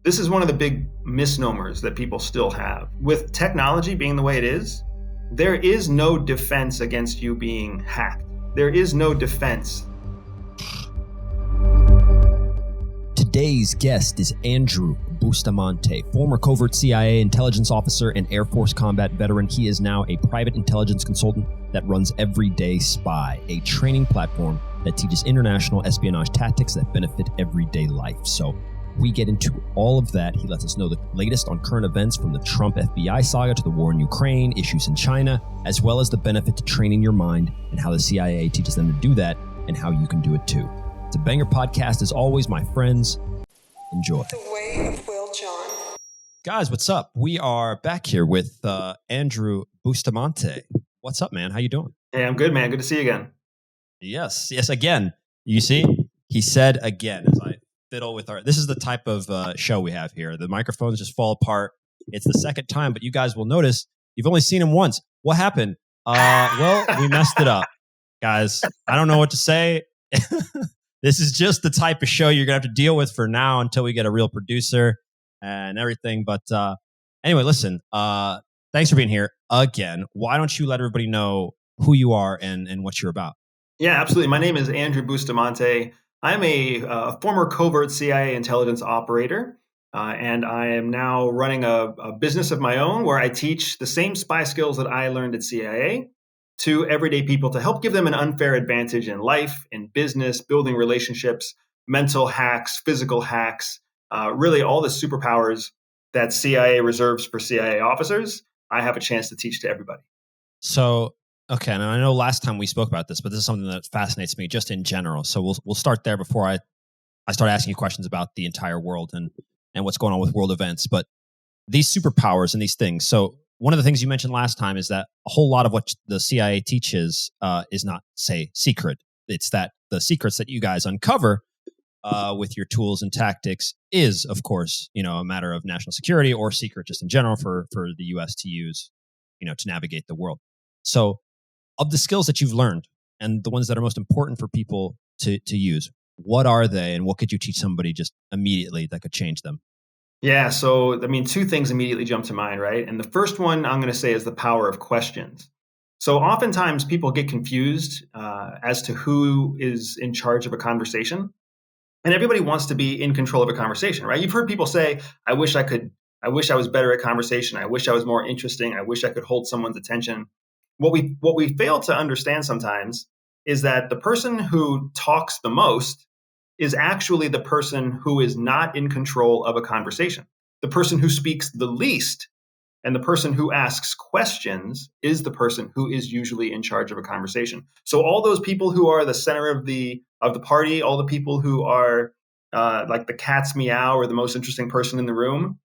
This is one of the big misnomers that people still have. With technology being the way it is, there is no defense against you being hacked. There is no defense. Today's guest is Andrew Bustamante, former covert CIA intelligence officer and Air Force combat veteran. He is now a private intelligence consultant that runs Everyday Spy, a training platform that teaches international espionage tactics that benefit everyday life. So we get into all of that. He lets us know the latest on current events from the Trump FBI saga to the war in Ukraine, issues in China, as well as the benefit to training your mind and how the CIA teaches them to do that and how you can do it too. It's a banger podcast as always, my friends. Enjoy. The Way of WOWJ. Guys, what's up? We are back here with Andrew Bustamante. What's up, man? How you doing? Hey, I'm good, man. Good to see you again. Yes, again. You see, he said again as I fiddle with this is the type of show we have here. The microphones just fall apart. It's the second time, but you guys will notice you've only seen him once. What happened? Well, we messed it up. Guys, I don't know what to say. This is just the type of show you're going to have to deal with for now until we get a real producer and everything. But anyway, listen, thanks for being here again. Why don't you let everybody know who you are and what you're about? Yeah, absolutely. My name is Andrew Bustamante. I'm a former covert CIA intelligence operator, and I am now running a business of my own where I teach the same spy skills that I learned at CIA to everyday people to help give them an unfair advantage in life, in business, building relationships, mental hacks, physical hacks, really all the superpowers that CIA reserves for CIA officers. I have a chance to teach to everybody. So, okay, and I know last time we spoke about this, but this is something that fascinates me just in general. So we'll start there before I start asking you questions about the entire world and what's going on with world events. But these superpowers and these things. So one of the things you mentioned last time is that a whole lot of what the CIA teaches is not, say, secret. It's that the secrets that you guys uncover with your tools and tactics is, of course, a matter of national security or secret just in general for the U.S. to use, to navigate the world. So of the skills that you've learned and the ones that are most important for people to use, what are they and what could you teach somebody just immediately that could change them? Yeah, so, two things immediately jump to mind, right? And the first one I'm going to say is the power of questions. So oftentimes people get confused as to who is in charge of a conversation. And everybody wants to be in control of a conversation, right? You've heard people say, I wish I was better at conversation. I wish I was more interesting. I wish I could hold someone's attention. What we fail to understand sometimes is that the person who talks the most is actually the person who is not in control of a conversation. The person who speaks the least and the person who asks questions is the person who is usually in charge of a conversation. So all those people who are the center of the party, all the people who are like the cat's meow or the most interesting person in the room,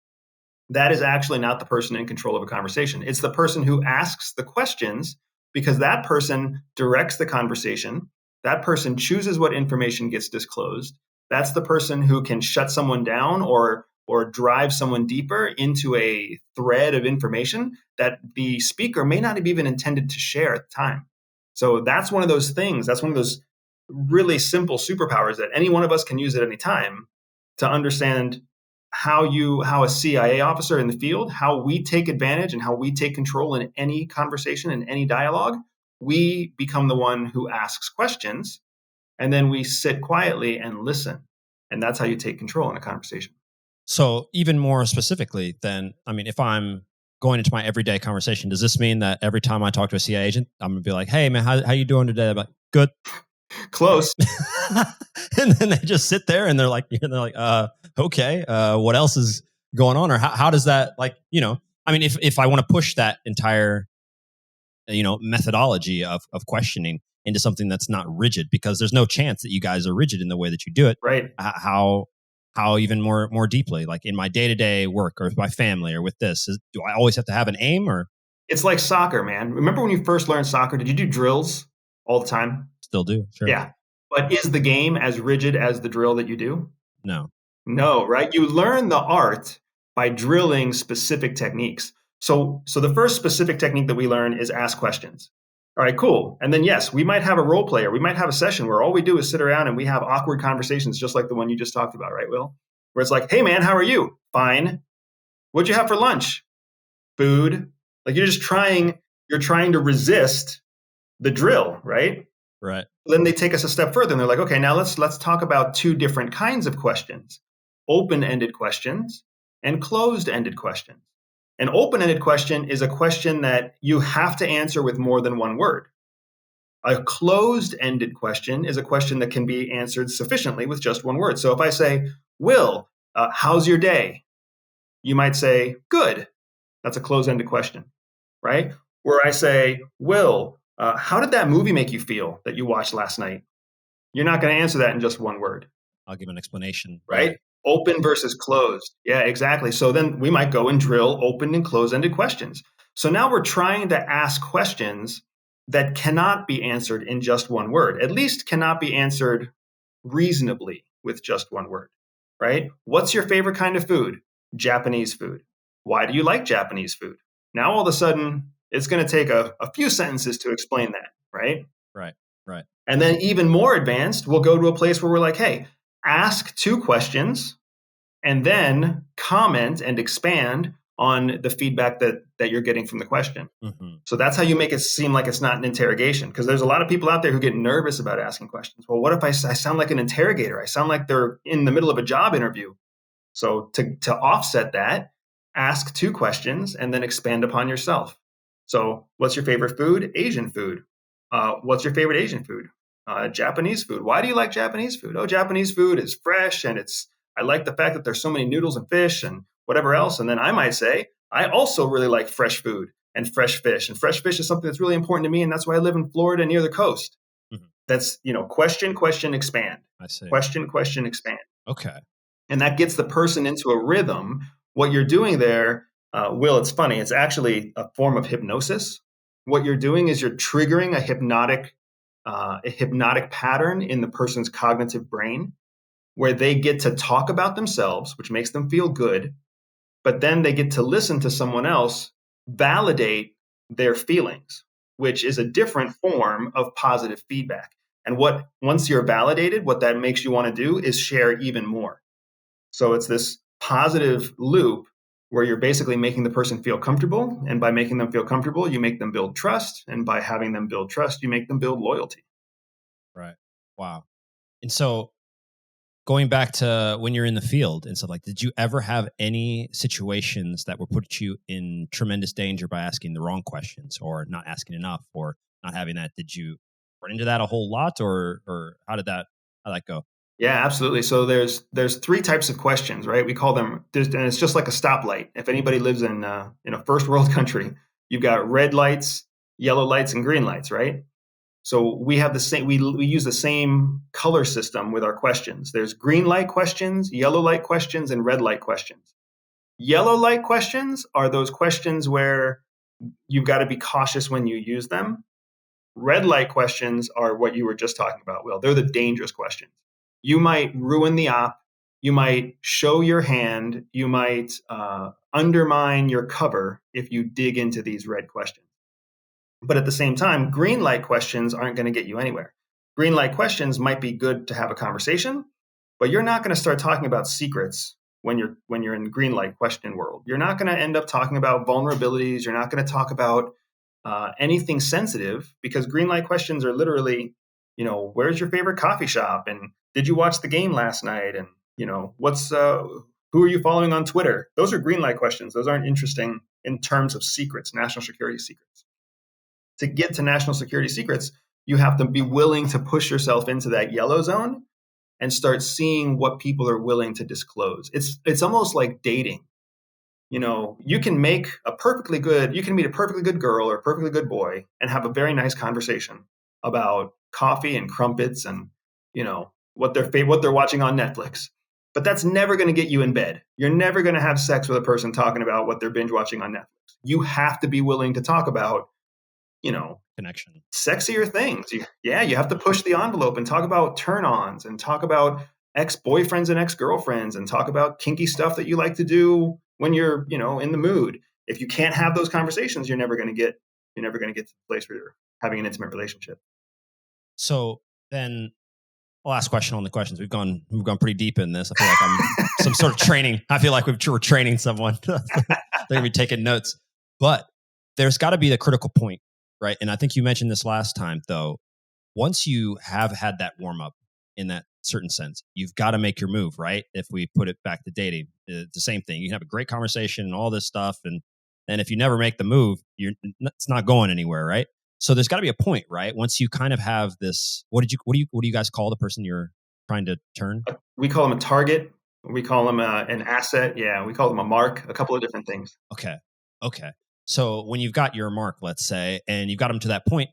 that is actually not the person in control of a conversation. It's the person who asks the questions because that person directs the conversation. That person chooses what information gets disclosed. That's the person who can shut someone down or drive someone deeper into a thread of information that the speaker may not have even intended to share at the time. So that's one of those things. That's one of those really simple superpowers that any one of us can use at any time to understand how a CIA officer in the field, how we take advantage and how we take control in any conversation, in any dialogue. We become the one who asks questions, and then we sit quietly and listen. And that's how you take control in a conversation. So even more specifically then, if I'm going into my everyday conversation, does this mean that every time I talk to a CIA agent, I'm going to be like, hey, man, how you doing today? I'm like, good. Close. And then they just sit there and they're like, okay, what else is going on? Or how does that, if I want to push that entire methodology of questioning into something that's not rigid, because there's no chance that you guys are rigid in the way that you do it. Right. How even more deeply, like in my day-to-day work or with my family or with this, do I always have to have an aim or? It's like soccer, man. Remember when you first learned soccer, did you do drills all the time? Still do. Sure. Yeah. But is the game as rigid as the drill that you do? No, right? You learn the art by drilling specific techniques. So the first specific technique that we learn is ask questions. All right, cool. And then, yes, we might have a role player. We might have a session where all we do is sit around and we have awkward conversations just like the one you just talked about, right, Will? where it's like, hey man, how are you? Fine. What'd you have for lunch? Food. Like you're trying to resist the drill, right? Right. Then they take us a step further and they're like, okay, now let's talk about two different kinds of questions: open-ended questions and closed-ended questions. An open-ended question is a question that you have to answer with more than one word. A closed-ended question is a question that can be answered sufficiently with just one word. So if I say, Will, how's your day? You might say, good. That's a closed-ended question, right? Where I say, Will, how did that movie make you feel that you watched last night? You're not going to answer that in just one word. I'll give an explanation. Right? Yeah. Open versus closed. Yeah, exactly. So then we might go and drill open and closed-ended questions. So now we're trying to ask questions that cannot be answered in just one word, at least cannot be answered reasonably with just one word, right? What's your favorite kind of food? Japanese food. Why do you like Japanese food? Now all of a sudden, it's going to take a few sentences to explain that, right? Right. And then even more advanced, we'll go to a place where we're like, hey, ask two questions and then comment and expand on the feedback that you're getting from the question. Mm-hmm. So that's how you make it seem like it's not an interrogation, because there's a lot of people out there who get nervous about asking questions. Well, what if I sound like an interrogator? I sound like they're in the middle of a job interview. So to offset that, ask two questions and then expand upon yourself. So what's your favorite food? Asian food. What's your favorite Asian food? Japanese food. Why do you like Japanese food? Oh, Japanese food is fresh, and I like the fact that there's so many noodles and fish and whatever else. And then I might say, I also really like fresh food and fresh fish. And fresh fish is something that's really important to me, and that's why I live in Florida near the coast. Mm-hmm. That's, question, expand. I see. Question, expand. Okay. And that gets the person into a rhythm. What you're doing there, Will, it's funny. It's actually a form of hypnosis. What you're doing is you're triggering a hypnotic pattern in the person's cognitive brain, where they get to talk about themselves, which makes them feel good, but then they get to listen to someone else validate their feelings, which is a different form of positive feedback. And once you're validated, what that makes you want to do is share even more. So it's this positive loop where you're basically making the person feel comfortable. And by making them feel comfortable, you make them build trust. And by having them build trust, you make them build loyalty. Right. Wow. And so going back to when you're in the field and stuff, like, did you ever have any situations that would put you in tremendous danger by asking the wrong questions or not asking enough or not having that? Did you run into that a whole lot, or how'd that go? Yeah, absolutely. So there's three types of questions, right? We call them, and it's just like a stoplight. If anybody lives in a first world country, you've got red lights, yellow lights, and green lights, right? So we have the same. We use the same color system with our questions. There's green light questions, yellow light questions, and red light questions. Yellow light questions are those questions where you've got to be cautious when you use them. Red light questions are what you were just talking about, Will. They're the dangerous questions. You might ruin the op. You might show your hand. You might undermine your cover if you dig into these red questions. But at the same time, green light questions aren't going to get you anywhere. Green light questions might be good to have a conversation, but you're not going to start talking about secrets when you're in the green light question world. You're not going to end up talking about vulnerabilities. You're not going to talk about anything sensitive, because green light questions are literally, where's your favorite coffee shop? And did you watch the game last night? And, who are you following on Twitter? Those are green light questions. Those aren't interesting in terms of secrets, national security secrets. To get to national security secrets, you have to be willing to push yourself into that yellow zone and start seeing what people are willing to disclose. It's almost like dating. You can meet a perfectly good girl or a perfectly good boy and have a very nice conversation about coffee and crumpets and, what they're watching on Netflix. But that's never going to get you in bed. You're never going to have sex with a person talking about what they're binge watching on Netflix. You have to be willing to talk about, connection, sexier things. You have to push the envelope and talk about turn-ons and talk about ex-boyfriends and ex-girlfriends and talk about kinky stuff that you like to do when you're, in the mood. If you can't have those conversations, you're never going to get to the place where you're having an intimate relationship. So then, last question on the questions. We've gone pretty deep in this. I feel like I'm some sort of training. I feel like we're training someone. They're going to be taking notes. But there's got to be the critical point, right? And I think you mentioned this last time, though. Once you have had that warm up in that certain sense, you've got to make your move, right? If we put it back to dating, it's the same thing. You can have a great conversation and all this stuff, and if you never make the move, it's not going anywhere, right? So there's got to be a point, right? Once you kind of have this, what do you guys call the person you're trying to turn? We call them a target. We call them an asset. Yeah, we call them a mark. A couple of different things. Okay. So when you've got your mark, let's say, and you've got them to that point,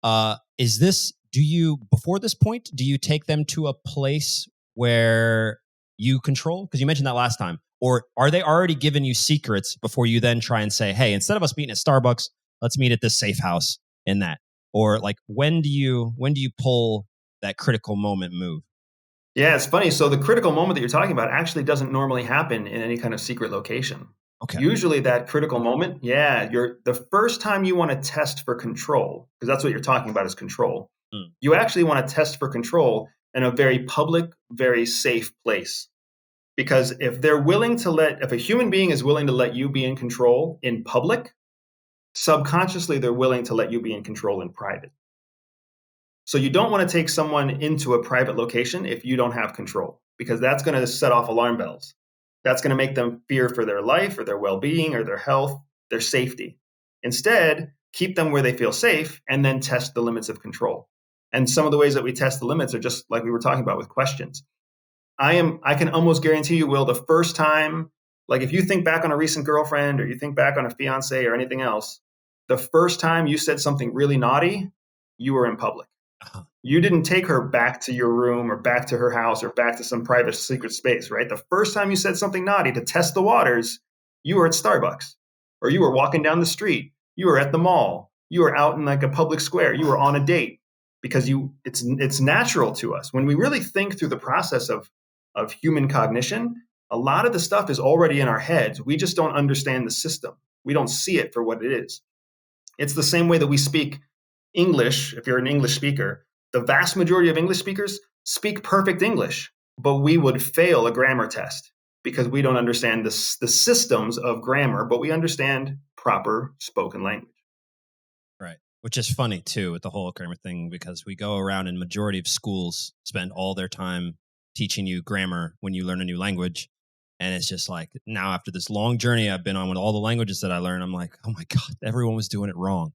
before this point, do you take them to a place where you control? Because you mentioned that last time. Or are they already giving you secrets before you then try and say, hey, instead of us meeting at Starbucks, let's meet at this safe house in that? Or like, when do you pull that critical moment move? Yeah, it's funny. So the critical moment that you're talking about actually doesn't normally happen in any kind of secret location. Okay. Usually that critical moment, you're the first time you want to test for control, because that's what you're talking about is control. You actually want to test for control in a very public, very safe place. Because if a human being is willing to let you be in control in public, subconsciously they're willing to let you be in control in private. So you don't want to take someone into a private location if you don't have control, because that's going to set off alarm bells. That's going to make them fear for their life or their well-being or their health, their safety. Instead, keep them where they feel safe and then test the limits of control. And some of the ways that we test the limits are just like we were talking about with questions. I can almost guarantee you, Will, the first time, like if you think back on a recent girlfriend or you think back on a fiance or anything else, the first time you said something really naughty, you were in public. You didn't take her back to your room or back to her house or back to some private secret space, right? The first time you said something naughty to test the waters, you were at Starbucks or you were walking down the street. You were at the mall. You were out in like a public square. You were on a date because it's natural to us. When we really think through the process of human cognition, a lot of the stuff is already in our heads. We just don't understand the system. We don't see it for what it is. It's the same way that we speak English. If you're an English speaker, the vast majority of English speakers speak perfect English, but we would fail a grammar test because we don't understand the systems of grammar, but we understand proper spoken language. Right. Which is funny too with the whole grammar thing, because we go around and majority of schools spend all their time teaching you grammar when you learn a new language. And it's just like, now after this long journey I've been on with all the languages that I learned, I'm like, oh my God, everyone was doing it wrong.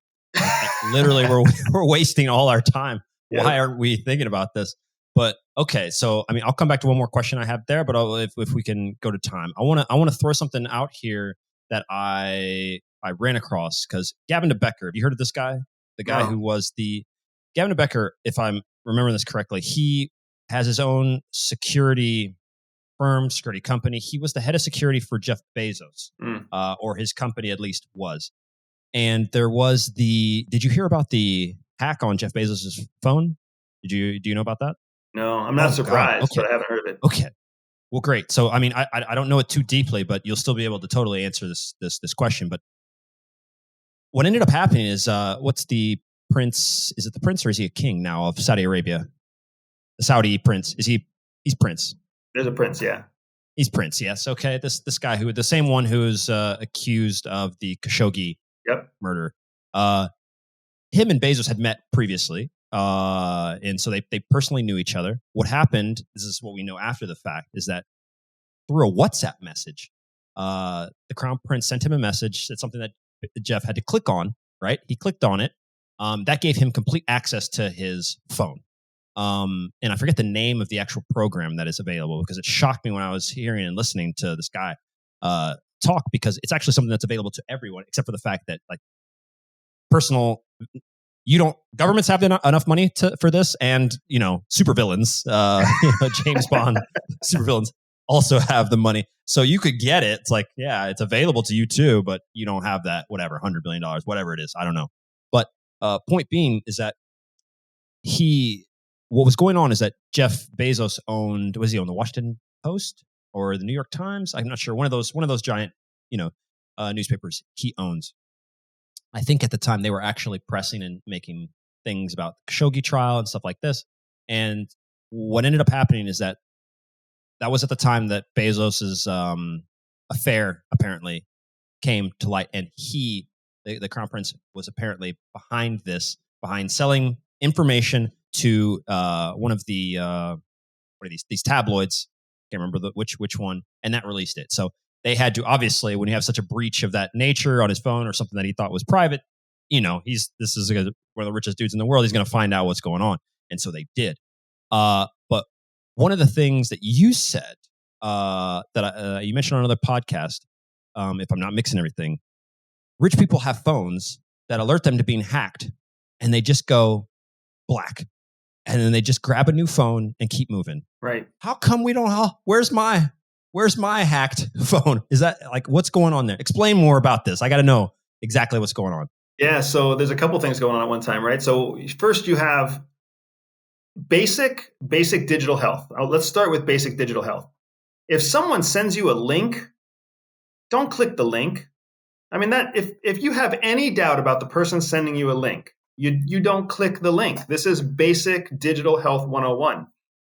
Literally, we're wasting all our time. Yeah. Why aren't we thinking about this? But okay, so I mean, I'll come back to one more question I have there, but if we can go to time, I want to throw something out here that I ran across, because Gavin DeBecker, have you heard of this guy? The guy who was Gavin DeBecker, if I'm remembering this correctly, he has his own security firm, security company. He was the head of security for Jeff Bezos, or his company at least was. And there was did you hear about the hack on Jeff Bezos' phone? Do you know about that? No, I'm not surprised, but I haven't heard of it. Okay. Well, great. So, I mean, I don't know it too deeply, but you'll still be able to totally answer this question. But what ended up happening is, what's the prince? Is it the prince or is he a king now of Saudi Arabia? The Saudi prince. He's prince. There's a prince, yeah. He's prince, yes. Okay. This guy the same one who's accused of the Khashoggi murder. Him and Bezos had met previously. And so they personally knew each other. What happened, this is what we know after the fact, is that through a WhatsApp message, the Crown Prince sent him a message. It's something that Jeff had to click on, right? He clicked on it. That gave him complete access to his phone. And I forget the name of the actual program that is available, because it shocked me when I was hearing and listening to this guy talk, because it's actually something that's available to everyone, except for the fact that, like, governments have enough money for this, and supervillains, James Bond supervillains also have the money, so you could get it. It's like, yeah, it's available to you too, but you don't have that $100 billion, whatever it is. I don't know, but point being is that what was going on is that Jeff Bezos owned the Washington Post or the New York Times? I'm not sure. One of those giant newspapers he owns. I think at the time they were actually pressing and making things about the Khashoggi trial and stuff like this. And what ended up happening is that that was at the time that Bezos's affair apparently came to light, and the crown prince, was apparently behind selling information to one of the what are these tabloids? Can't remember which one, and that released it. So they had to, obviously, when you have such a breach of that nature on his phone or something that he thought was private, this is one of the richest dudes in the world. He's going to find out what's going on, and so they did. But one of the things that you said that you mentioned on another podcast, if I'm not mixing everything, rich people have phones that alert them to being hacked, and they just go black, and then they just grab a new phone and keep moving. Right. How come we don't? Where's my hacked phone? Is that like, what's going on there? Explain more about this. I got to know exactly what's going on. Yeah. So there's a couple things going on at one time, right? So first you have basic digital health. Let's start with basic digital health. If someone sends you a link, don't click the link. I mean, that if you have any doubt about the person sending you a link, you don't click the link. This is basic digital health 101.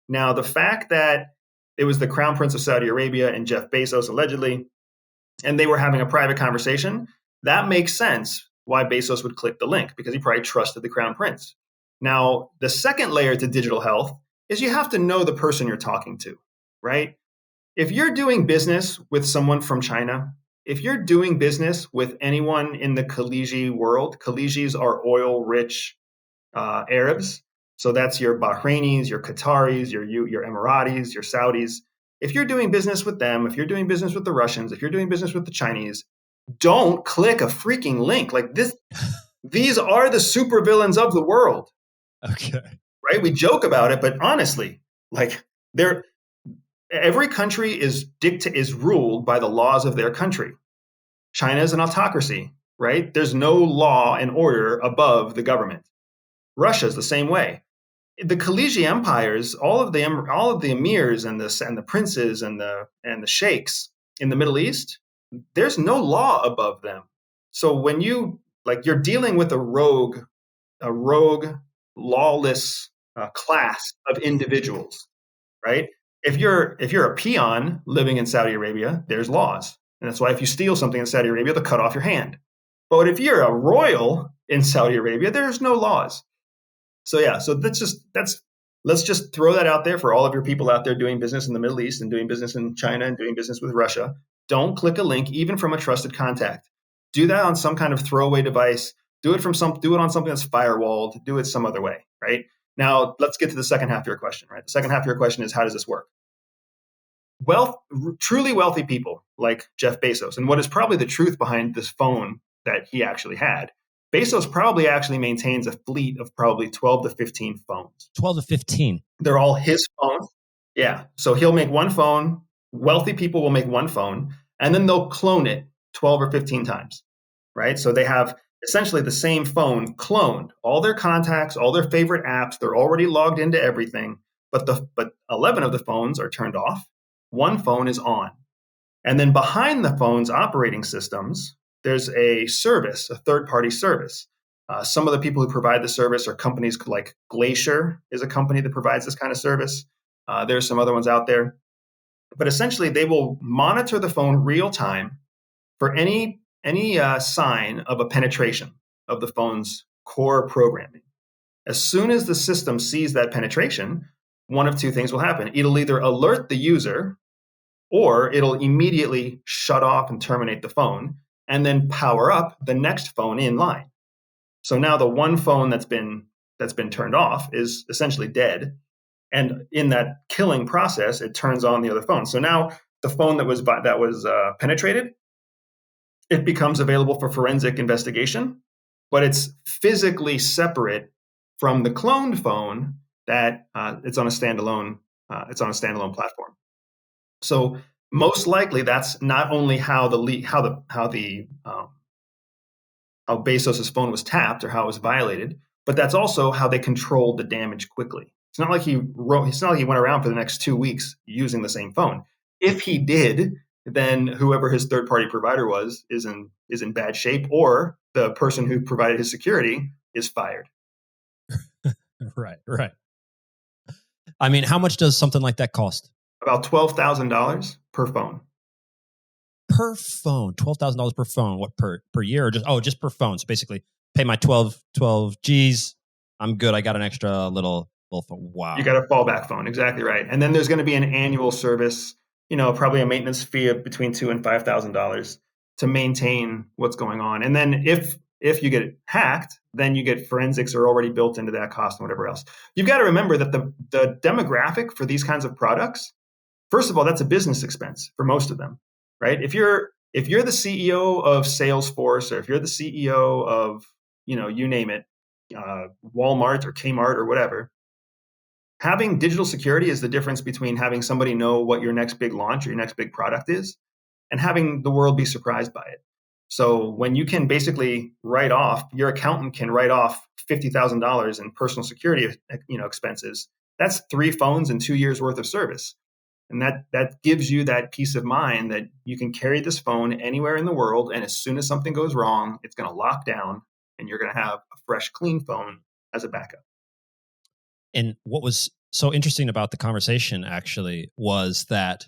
Now, the fact that it was the Crown Prince of Saudi Arabia and Jeff Bezos, allegedly, and they were having a private conversation, that makes sense why Bezos would click the link, because he probably trusted the Crown Prince. Now, the second layer to digital health is you have to know the person you're talking to, right? If you're doing business with someone from China, if you're doing business with anyone in the Khaliji world, Khalijis are oil-rich Arabs. So that's your Bahrainis, your Qataris, your Emiratis, your Saudis. If you're doing business with them, if you're doing business with the Russians, if you're doing business with the Chinese, don't click a freaking link like this. These are the supervillains of the world. Okay. Right? We joke about it, but honestly, like every country is ruled by the laws of their country. China is an autocracy, right? There's no law and order above the government. Russia is the same way. The Khaliji empires, all of the emirs and the princes and the sheikhs in the Middle East, there's no law above them. So when you're dealing with a rogue, lawless class of individuals, right? If you're a peon living in Saudi Arabia, there's laws. And that's why if you steal something in Saudi Arabia, they'll cut off your hand. But if you're a royal in Saudi Arabia, there's no laws. So yeah, so let's just throw that out there for all of your people out there doing business in the Middle East and doing business in China and doing business with Russia. Don't click a link, even from a trusted contact. Do that on some kind of throwaway device. Do it on something that's firewalled. Do it some other way, right? Now, let's get to the second half of your question, right? The second half of your question is, how does this work? Truly wealthy people like Jeff Bezos, and what is probably the truth behind this phone that he actually had, Bezos probably actually maintains a fleet of probably 12 to 15 phones. 12 to 15. They're all his phones. Yeah. So he'll make one phone. Wealthy people will make one phone, and then they'll clone it 12 or 15 times, right? So they have essentially the same phone cloned, all their contacts, all their favorite apps. They're already logged into everything, but 11 of the phones are turned off. One phone is on. And then behind the phone's operating systems, there's a service, a third-party service. Some of the people who provide the service are companies like Glacier is a company that provides this kind of service. There's some other ones out there. But essentially, they will monitor the phone real time for any sign of a penetration of the phone's core programming. As soon as the system sees that penetration, one of two things will happen. It'll either alert the user, or it'll immediately shut off and terminate the phone, and then power up the next phone in line. So now the one phone that's been turned off is essentially dead, and in that killing process, it turns on the other phone. So now the phone that was penetrated, it becomes available for forensic investigation, but it's physically separate from the cloned phone that it's on a standalone platform. So most likely that's not only how Bezos's phone was tapped or how it was violated, but that's also how they controlled the damage quickly. It's not like he went around for the next 2 weeks using the same phone. If he did, then whoever his third-party provider is in bad shape, or the person who provided his security is fired. Right. I mean, how much does something like that cost? About $12,000 per phone. Per phone, $12,000 per phone. What, per year, or just per phone? So basically, pay my 12 G's. I'm good. I got an extra little phone. Wow. You got a fallback phone, exactly right. And then there's going to be an annual service, probably a maintenance fee of between $2,000 and $5,000 to maintain what's going on. And then if you get hacked, then you get forensics are already built into that cost and whatever else. You've got to remember that the demographic for these kinds of products, first of all, that's a business expense for most of them, right? If you're the CEO of Salesforce, or if you're the CEO of, you name it, Walmart or Kmart or whatever, having digital security is the difference between having somebody know what your next big launch or your next big product is and having the world be surprised by it. So when you can basically write off, your accountant can write off $50,000 in personal security, expenses, that's 3 phones and 2 years worth of service. And that gives you that peace of mind that you can carry this phone anywhere in the world. And as soon as something goes wrong, it's going to lock down and you're going to have a fresh, clean phone as a backup. And what was so interesting about the conversation actually was that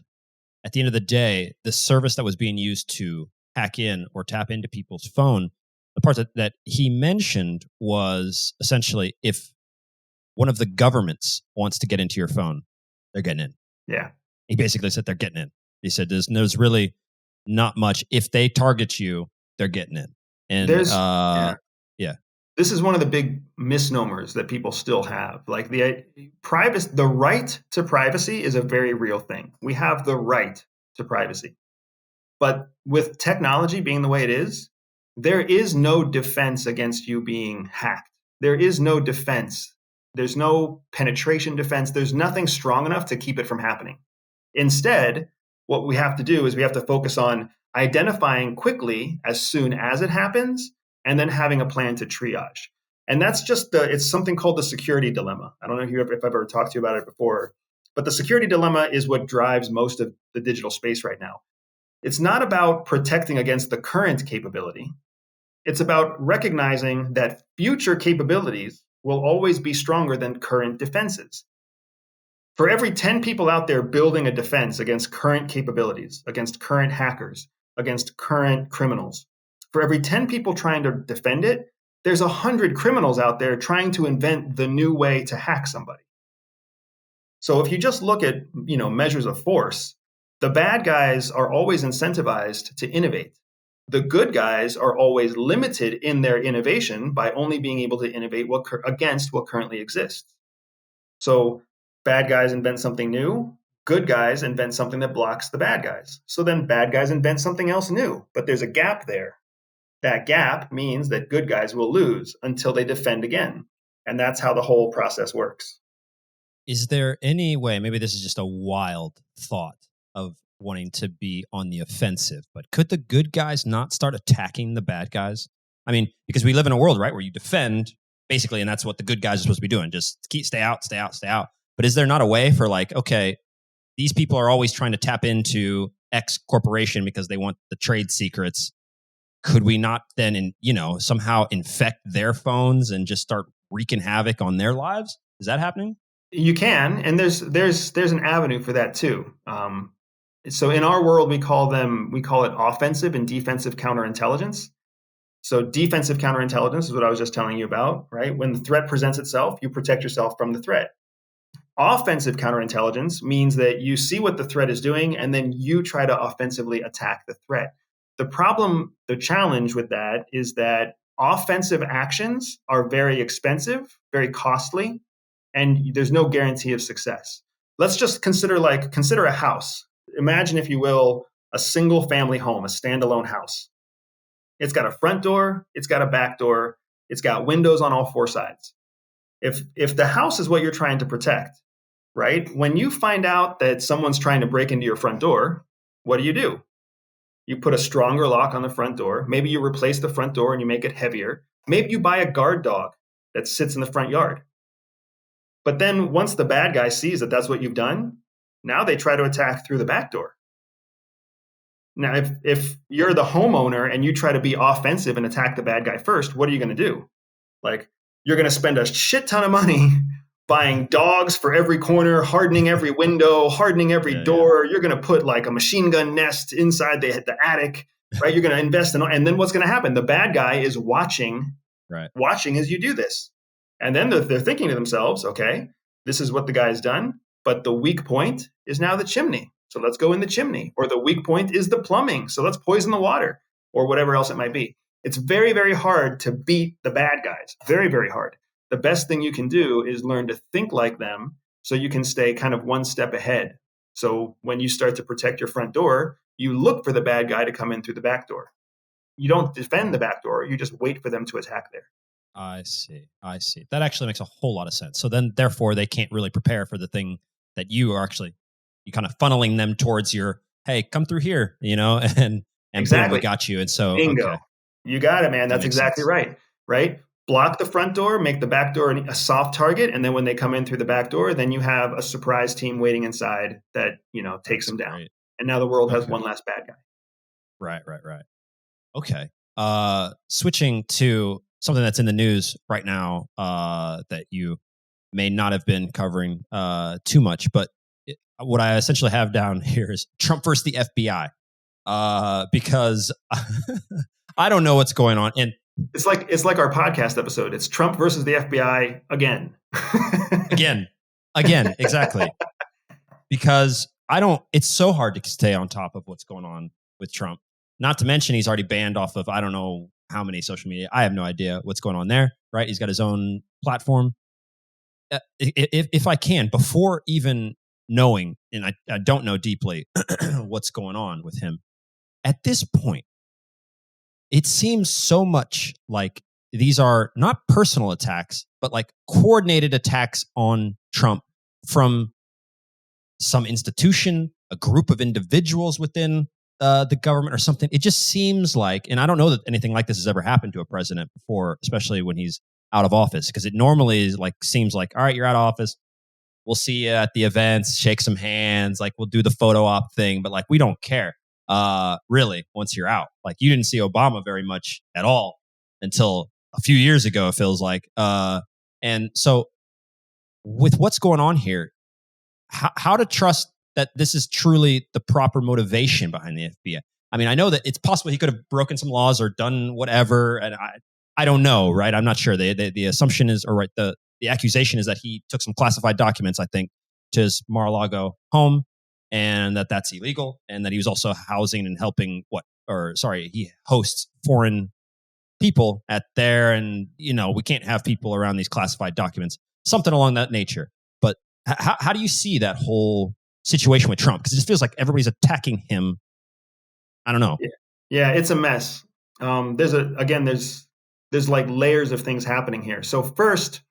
at the end of the day, the service that was being used to hack in or tap into people's phone, the part that he mentioned was essentially if one of the governments wants to get into your phone, they're getting in. Yeah. He basically said they're getting in. He said there's really not much. If they target you, they're getting in. And this is one of the big misnomers that people still have. Like the right to privacy is a very real thing. We have the right to privacy. But with technology being the way it is, there is no defense against you being hacked. There is no defense. There's no penetration defense. There's nothing strong enough to keep it from happening. Instead, what we have to do is we have to focus on identifying quickly as soon as it happens, and then having a plan to triage. And that's just it's something called the security dilemma. I don't know if I've ever talked to you about it before, but the security dilemma is what drives most of the digital space right now. It's not about protecting against the current capability. It's about recognizing that future capabilities will always be stronger than current defenses. For every 10 people out there building a defense against current capabilities, against current hackers, against current criminals, for every 10 people trying to defend it, there's 100 criminals out there trying to invent the new way to hack somebody. So if you just look at, measures of force, the bad guys are always incentivized to innovate. The good guys are always limited in their innovation by only being able to innovate against what currently exists. So bad guys invent something new, good guys invent something that blocks the bad guys. So then bad guys invent something else new, but there's a gap there. That gap means that good guys will lose until they defend again. And that's how the whole process works. Is there any way, maybe this is just a wild thought of wanting to be on the offensive, but could the good guys not start attacking the bad guys? I mean, because we live in a world, right, where you defend basically, and that's what the good guys are supposed to be doing. Just stay out. But is there not a way for okay, these people are always trying to tap into X corporation because they want the trade secrets. Could we not then, somehow infect their phones and just start wreaking havoc on their lives? Is that happening? You can, and there's an avenue for that too. So in our world, we call it offensive and defensive counterintelligence. So defensive counterintelligence is what I was just telling you about, right? When the threat presents itself, you protect yourself from the threat. Offensive counterintelligence means that you see what the threat is doing, and then you try to offensively attack the threat. The challenge with that is that offensive actions are very expensive, very costly, and there's no guarantee of success. Let's just consider a house. Imagine, if you will, a single family home, a standalone house. It's got a front door, it's got a back door, it's got windows on all 4 sides. If the house is what you're trying to protect, right? When you find out that someone's trying to break into your front door, what do? You put a stronger lock on the front door. Maybe you replace the front door and you make it heavier. Maybe you buy a guard dog that sits in the front yard. But then once the bad guy sees that that's what you've done, now they try to attack through the back door. Now, if you're the homeowner and you try to be offensive and attack the bad guy first, what are you going to do? You're going to spend a shit ton of money buying dogs for every corner, hardening every window, hardening every door. You're going to put like a machine gun nest inside the attic, right? You're going to invest in, and then what's going to happen? The bad guy is watching as you do this. And then they're thinking to themselves, okay, this is what the guy's done, but the weak point is now the chimney. So let's go in the chimney. Or the weak point is the plumbing. So let's poison the water, or whatever else it might be. It's very, very hard to beat the bad guys. Very, very hard. The best thing you can do is learn to think like them so you can stay kind of one step ahead. So when you start to protect your front door, you look for the bad guy to come in through the back door. You don't defend the back door. You just wait for them to attack there. I see. That actually makes a whole lot of sense. So then, therefore, they can't really prepare for the thing that you are actually, you kind of funneling them towards your, hey, come through here, and exactly. Boom, we got you. And so, bingo. Okay. You got it, man. That's exactly sense. Right? Block the front door, make the back door a soft target, and then when they come in through the back door, then you have a surprise team waiting inside that, takes them down. Great. And now the world has one last bad guy. Right. Okay. Switching to something that's in the news right now that you may not have been covering too much, but what I essentially have down here is Trump versus the FBI, because I don't know what's going on. And it's like our podcast episode. It's Trump versus the FBI again. again, exactly. Because it's so hard to stay on top of what's going on with Trump. Not to mention he's already banned off of, I don't know how many social media. I have no idea what's going on there, right? He's got his own platform. If I can, before even knowing, and I don't know deeply what's going on with him, at this point, it seems so much like these are not personal attacks, but like coordinated attacks on Trump from some institution, a group of individuals within the government or something. It just seems like, and I don't know that anything like this has ever happened to a president before, especially when he's out of office, because it normally is like, seems like, all right, you're out of office. We'll see you at the events, shake some hands, like we'll do the photo op thing, but like we don't care. Really, once you're out. Like you didn't see Obama very much at all until a few years ago, it feels like. And so with what's going on here, how to trust that this is truly the proper motivation behind the FBI? I mean, I know that it's possible he could have broken some laws or done whatever, and I don't know, right? I'm not sure. The assumption is, or right, the accusation is that he took some classified documents, I think, to his Mar-a-Lago home, and that's illegal, and that he was also housing and helping he hosts foreign people at there, and we can't have people around these classified documents, something along that nature. But how do you see that whole situation with Trump? Because it just feels like everybody's attacking him. I don't know. Yeah, it's a mess. There's like layers of things happening here. So first,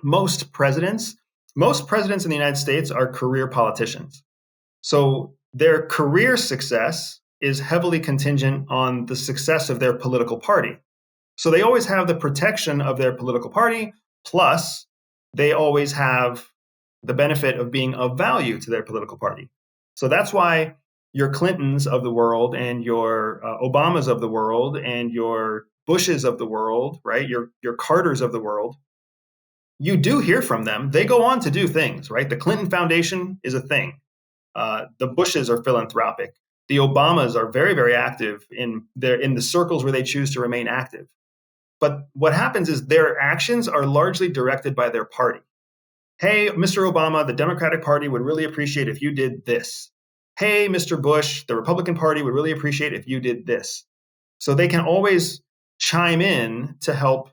most presidents in the United States are career politicians. So their career success is heavily contingent on the success of their political party. So they always have the protection of their political party, plus they always have the benefit of being of value to their political party. So that's why your Clintons of the world and your Obamas of the world and your Bushes of the world, right? Your Carters of the world, you do hear from them. They go on to do things, right? The Clinton Foundation is a thing. The Bushes are philanthropic. The Obamas are very, very active in the circles where they choose to remain active. But what happens is their actions are largely directed by their party. Hey, Mr. Obama, the Democratic Party would really appreciate if you did this. Hey, Mr. Bush, the Republican Party would really appreciate if you did this. So they can always chime in to help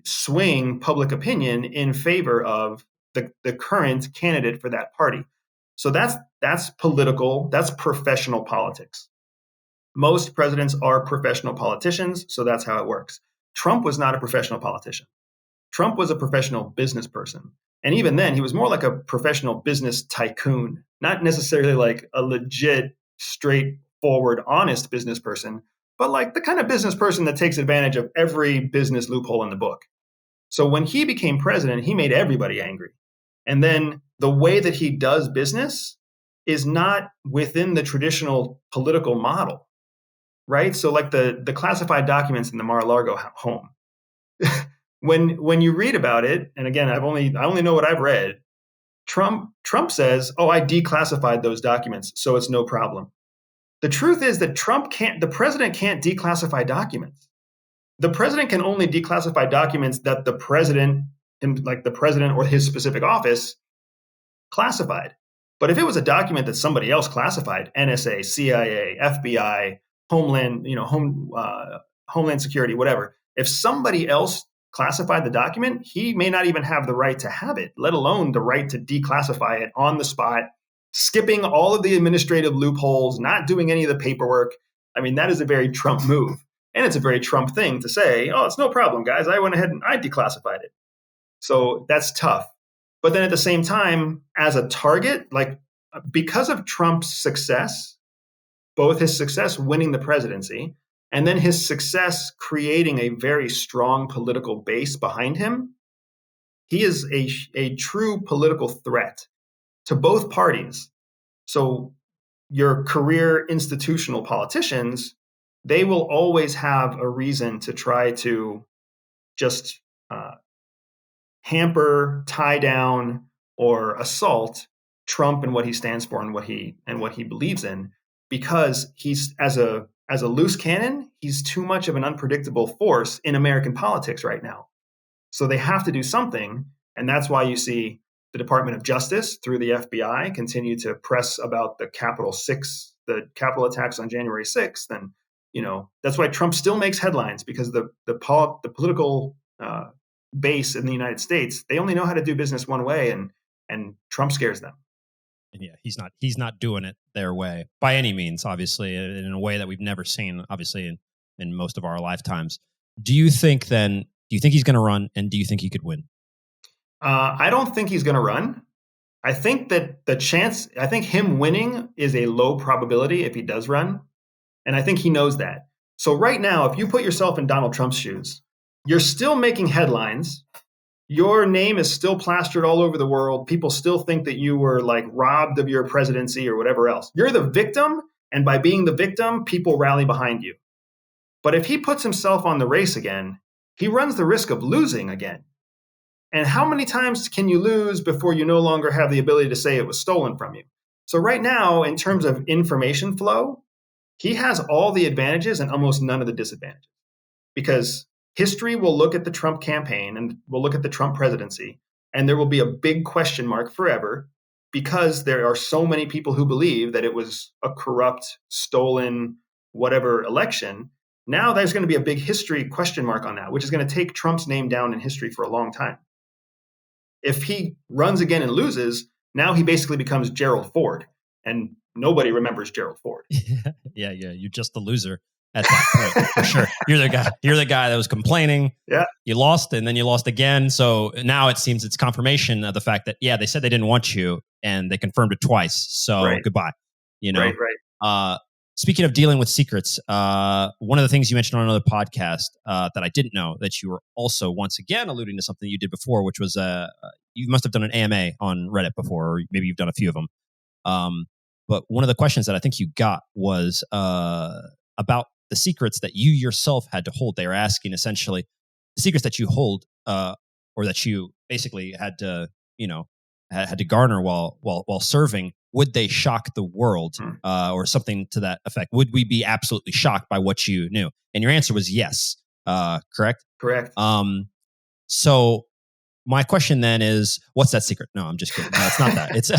swing public opinion in favor of the current candidate for that party. So that's political, that's professional politics. Most presidents are professional politicians, so that's how it works. Trump was not a professional politician. Trump was a professional business person. And even then, he was more like a professional business tycoon, not necessarily like a legit, straightforward, honest business person, but like the kind of business person that takes advantage of every business loophole in the book. So when he became president, he made everybody angry. And then the way that he does business is not within the traditional political model, right? So like the classified documents in the Mar-a-Lago home, when you read about it, and again, I only know what I've read. Trump says, "Oh, I declassified those documents, so it's no problem." The truth is that the president can't declassify documents. The president can only declassify documents that the president, like the president or his specific office, classified. But if it was a document that somebody else classified, NSA, CIA, FBI, Homeland Security, whatever, if somebody else classified the document, he may not even have the right to have it, let alone the right to declassify it on the spot, skipping all of the administrative loopholes, not doing any of the paperwork. I mean, that is a very Trump move. And it's a very Trump thing to say, "Oh, it's no problem, guys. I went ahead and I declassified it." So that's tough. But then at the same time, as a target, like because of Trump's success, both his success winning the presidency and then his success creating a very strong political base behind him, he is a true political threat to both parties. So your career institutional politicians, they will always have a reason to try to just hamper, tie down, or assault Trump and what he stands for and what he believes in, because he's as a loose cannon, he's too much of an unpredictable force in American politics right now. So they have to do something, and that's why you see the Department of Justice through the FBI continue to press about the Capitol attacks on January 6th, and that's why Trump still makes headlines, because the political base in the United States, they only know how to do business one way, and Trump scares them. And yeah, he's not doing it their way by any means, obviously, in a way that we've never seen, obviously, in most of our lifetimes. Do you think he's going to run, and do you think he could win? I don't think he's going to run. I think that I think him winning is a low probability if he does run. And I think he knows that. So right now, if you put yourself in Donald Trump's shoes, you're still making headlines. Your name is still plastered all over the world. People still think that you were like robbed of your presidency or whatever else. You're the victim. And by being the victim, people rally behind you. But if he puts himself on the race again, he runs the risk of losing again. And how many times can you lose before you no longer have the ability to say it was stolen from you? So right now, in terms of information flow, he has all the advantages and almost none of the disadvantages. Because history will look at the Trump campaign and will look at the Trump presidency, and there will be a big question mark forever, because there are so many people who believe that it was a corrupt, stolen, whatever election. Now there's going to be a big history question mark on that, which is going to take Trump's name down in history for a long time. If he runs again and loses, now he basically becomes Gerald Ford, and nobody remembers Gerald Ford. Yeah. You're just the loser at that point, for sure. You're the guy that was complaining. Yeah. You lost, and then you lost again. So now it seems it's confirmation of the fact that, yeah, they said they didn't want you, and they confirmed it twice. So Goodbye. Right. Speaking of dealing with secrets, one of the things you mentioned on another podcast that I didn't know, that you were also once again alluding to something you did before, which was you must have done an AMA on Reddit before, or maybe you've done a few of them. But one of the questions that I think you got was about the secrets that you yourself had to hold. They were asking essentially the secrets that you hold, or that you basically had to, had to garner while serving. Would they shock the world, or something to that effect? Would we be absolutely shocked by what you knew? And your answer was yes. Correct? Correct. So my question then is, what's that secret? No, I'm just kidding. No, it's not that. It's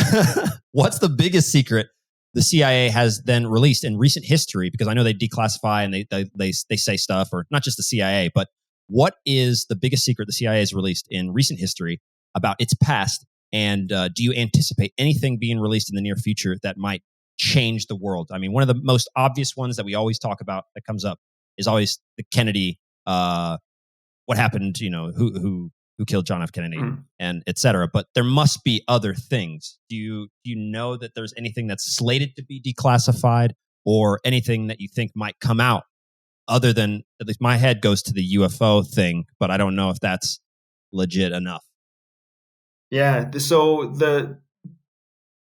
what's the biggest secret the CIA has then released in recent history? Because I know they declassify and they say stuff, or not just the CIA, but what is the biggest secret the CIA has released in recent history about its past? And do you anticipate anything being released in the near future that might change the world? I mean, one of the most obvious ones that we always talk about that comes up is always the Kennedy, what happened, who killed John F. Kennedy, and et cetera. But there must be other things. Do you know that there's anything that's slated to be declassified, or anything that you think might come out, other than, at least my head goes to the UFO thing, but I don't know if that's legit enough. Yeah. So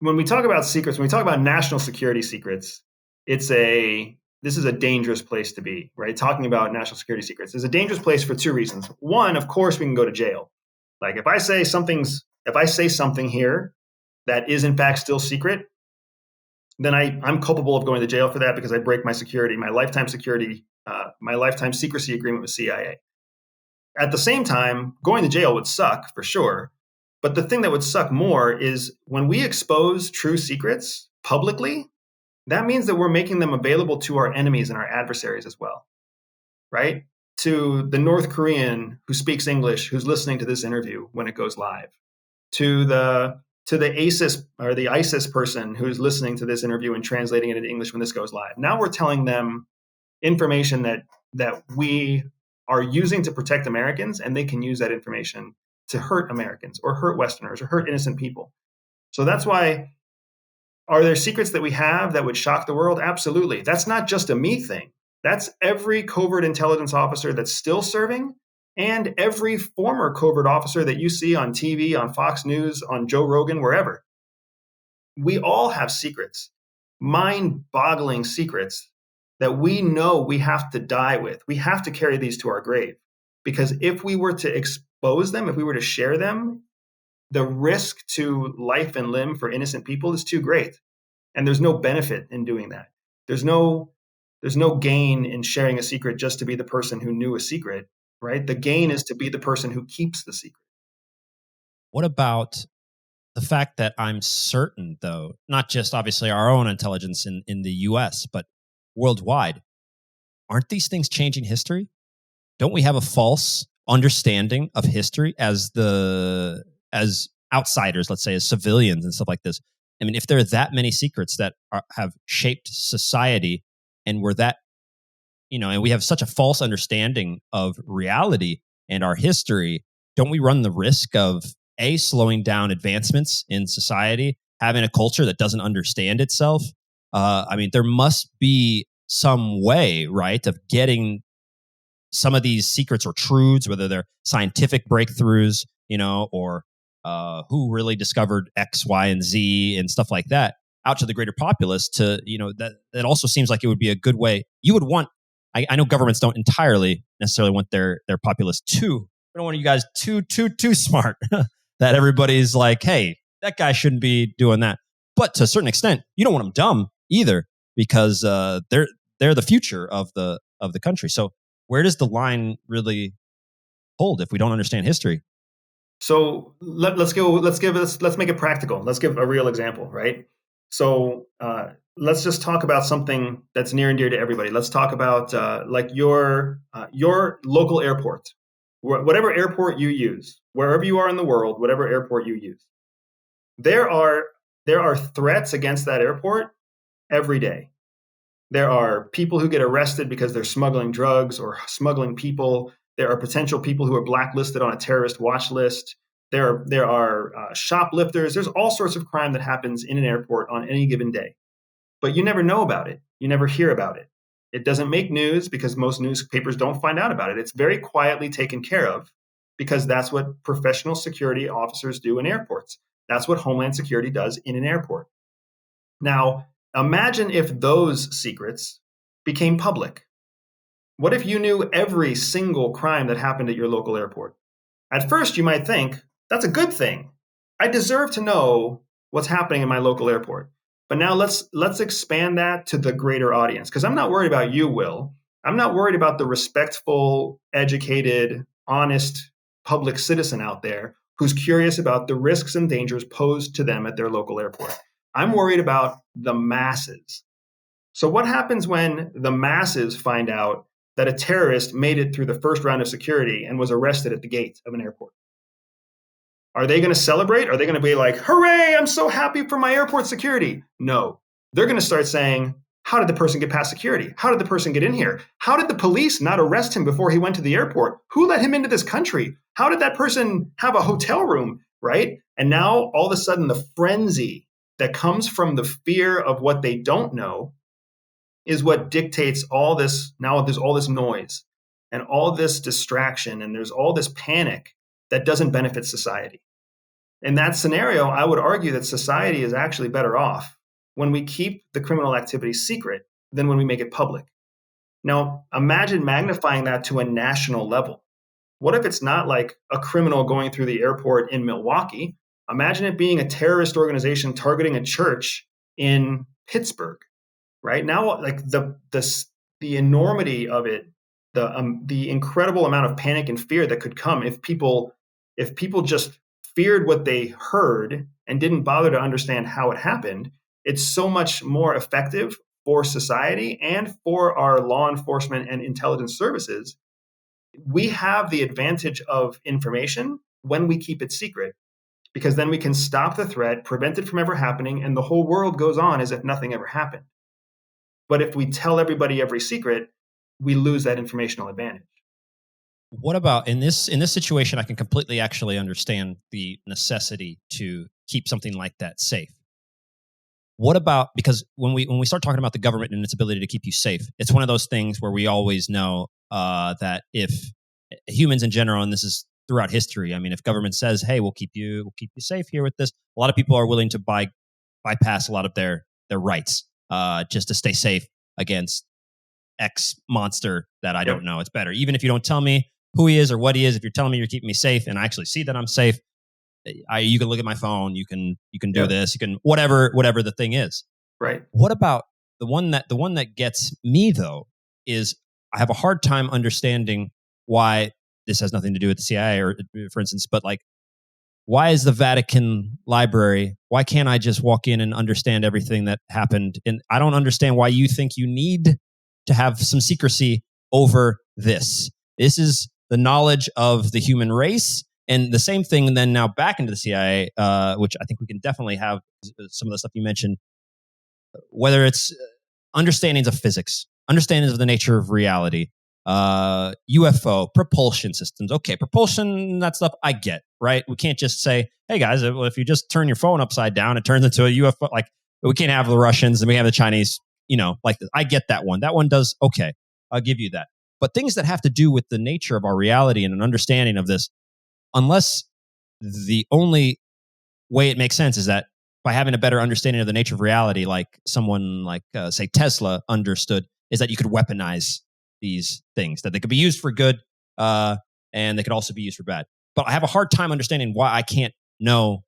when we talk about secrets, when we talk about national security secrets, it's a this is a dangerous place to be, right? Talking about national security secrets is a dangerous place for two reasons. One, of course, we can go to jail. Like if I say something here that is in fact still secret, then I'm culpable of going to jail for that because I break my lifetime secrecy agreement with CIA. At the same time, going to jail would suck for sure. But the thing that would suck more is when we expose true secrets publicly, that means that we're making them available to our enemies and our adversaries as well, right? To the North Korean who speaks English, who's listening to this interview when it goes live, to the ISIS or the ISIS person who's listening to this interview and translating it into English when this goes live. Now we're telling them information that we are using to protect Americans, and they can use that information to hurt Americans or hurt Westerners or hurt innocent people. So that's why, are there secrets that we have that would shock the world? Absolutely. That's not just a me thing. That's every covert intelligence officer that's still serving and every former covert officer that you see on TV, on Fox News, on Joe Rogan, wherever. We all have secrets, mind-boggling secrets that we know we have to die with. We have to carry these to our grave. Because if we were to expose them, if we were to share them, the risk to life and limb for innocent people is too great. And there's no benefit in doing that. There's no gain in sharing a secret just to be the person who knew a secret, right? The gain is to be the person who keeps the secret. What about the fact that I'm certain, though, not just obviously our own intelligence in the US, but worldwide, aren't these things changing history? Don't we have a false understanding of history as outsiders, let's say, as civilians and stuff like this? I mean, if there are that many secrets that have shaped society, and we're that, and we have such a false understanding of reality and our history, don't we run the risk of slowing down advancements in society, having a culture that doesn't understand itself? I mean, there must be some way, right, of getting some of these secrets or truths, whether they're scientific breakthroughs, or who really discovered X, Y, and Z and stuff like that, out to the greater populace. To that also seems like it would be a good way. You would want. I know governments don't entirely necessarily want their populace too. I don't want you guys too smart that everybody's like, hey, that guy shouldn't be doing that. But to a certain extent, you don't want them dumb either, because they're the future of the country. So where does the line really hold if we don't understand history? So let's make it practical. Let's give a real example, right? So let's just talk about something that's near and dear to everybody. Let's talk about like your local airport, whatever airport you use, wherever you are in the world, whatever airport you use. There are threats against that airport every day. There are people who get arrested because they're smuggling drugs or smuggling people. There are potential people who are blacklisted on a terrorist watch list. There are shoplifters. There's all sorts of crime that happens in an airport on any given day. But you never know about it. You never hear about it. It doesn't make news because most newspapers don't find out about it. It's very quietly taken care of because that's what professional security officers do in airports. That's what Homeland Security does in an airport. Now, imagine if those secrets became public. What if you knew every single crime that happened at your local airport? At first, you might think, that's a good thing. I deserve to know what's happening in my local airport. But now let's expand that to the greater audience, because I'm not worried about you, Will. I'm not worried about the respectful, educated, honest public citizen out there who's curious about the risks and dangers posed to them at their local airport. I'm worried about the masses. So what happens when the masses find out that a terrorist made it through the first round of security and was arrested at the gate of an airport? Are they going to celebrate? Are they going to be like, hooray, I'm so happy for my airport security? No. They're going to start saying, how did the person get past security? How did the person get in here? How did the police not arrest him before he went to the airport? Who let him into this country? How did that person have a hotel room, right? And now all of a sudden the frenzy that comes from the fear of what they don't know is what dictates all this. Now there's all this noise and all this distraction, and there's all this panic that doesn't benefit society. In that scenario, I would argue that society is actually better off when we keep the criminal activity secret, than when we make it public. Now, imagine magnifying that to a national level. What if it's not like a criminal going through the airport in Milwaukee? Imagine it being a terrorist organization targeting a church in Pittsburgh, right? Now, like the enormity of it, the incredible amount of panic and fear that could come if people just feared what they heard and didn't bother to understand how it happened. It's so much more effective for society and for our law enforcement and intelligence services. We have the advantage of information when we keep it secret, because then we can stop the threat, prevent it from ever happening, and the whole world goes on as if nothing ever happened. But if we tell everybody every secret, we lose that informational advantage. What about in this situation? I can completely actually understand the necessity to keep something like that safe. What about, because when we start talking about the government and its ability to keep you safe, it's one of those things where we always know that if humans in general, and this is throughout history, I mean, if government says, "Hey, we'll keep you safe here with this," a lot of people are willing to bypass a lot of their rights just to stay safe against X monster that I don't know. It's better, even if you don't tell me who he is or what he is. If you're telling me you're keeping me safe, and I actually see that I'm safe, you can look at my phone. You can do this. You can whatever the thing is. Right. What about the one that gets me though is I have a hard time understanding why this has nothing to do with the CIA or, for instance, but like, why is the Vatican library? Why can't I just walk in and understand everything that happened? And I don't understand why you think you need to have some secrecy over this. This is the knowledge of the human race. And the same thing then now back into the CIA, which I think we can definitely have some of the stuff you mentioned, whether it's understandings of physics, understandings of the nature of reality, UFO, propulsion systems. Okay, propulsion, that stuff I get, right? We can't just say, hey guys, if you just turn your phone upside down, it turns into a UFO. Like, we can't have the Russians and we have the Chinese, like this. I get that one. That one does, okay, I'll give you that. But things that have to do with the nature of our reality and an understanding of this, unless the only way it makes sense is that by having a better understanding of the nature of reality, like someone like, say, Tesla understood, is that you could weaponize these things, that they could be used for good and they could also be used for bad. But I have a hard time understanding why I can't know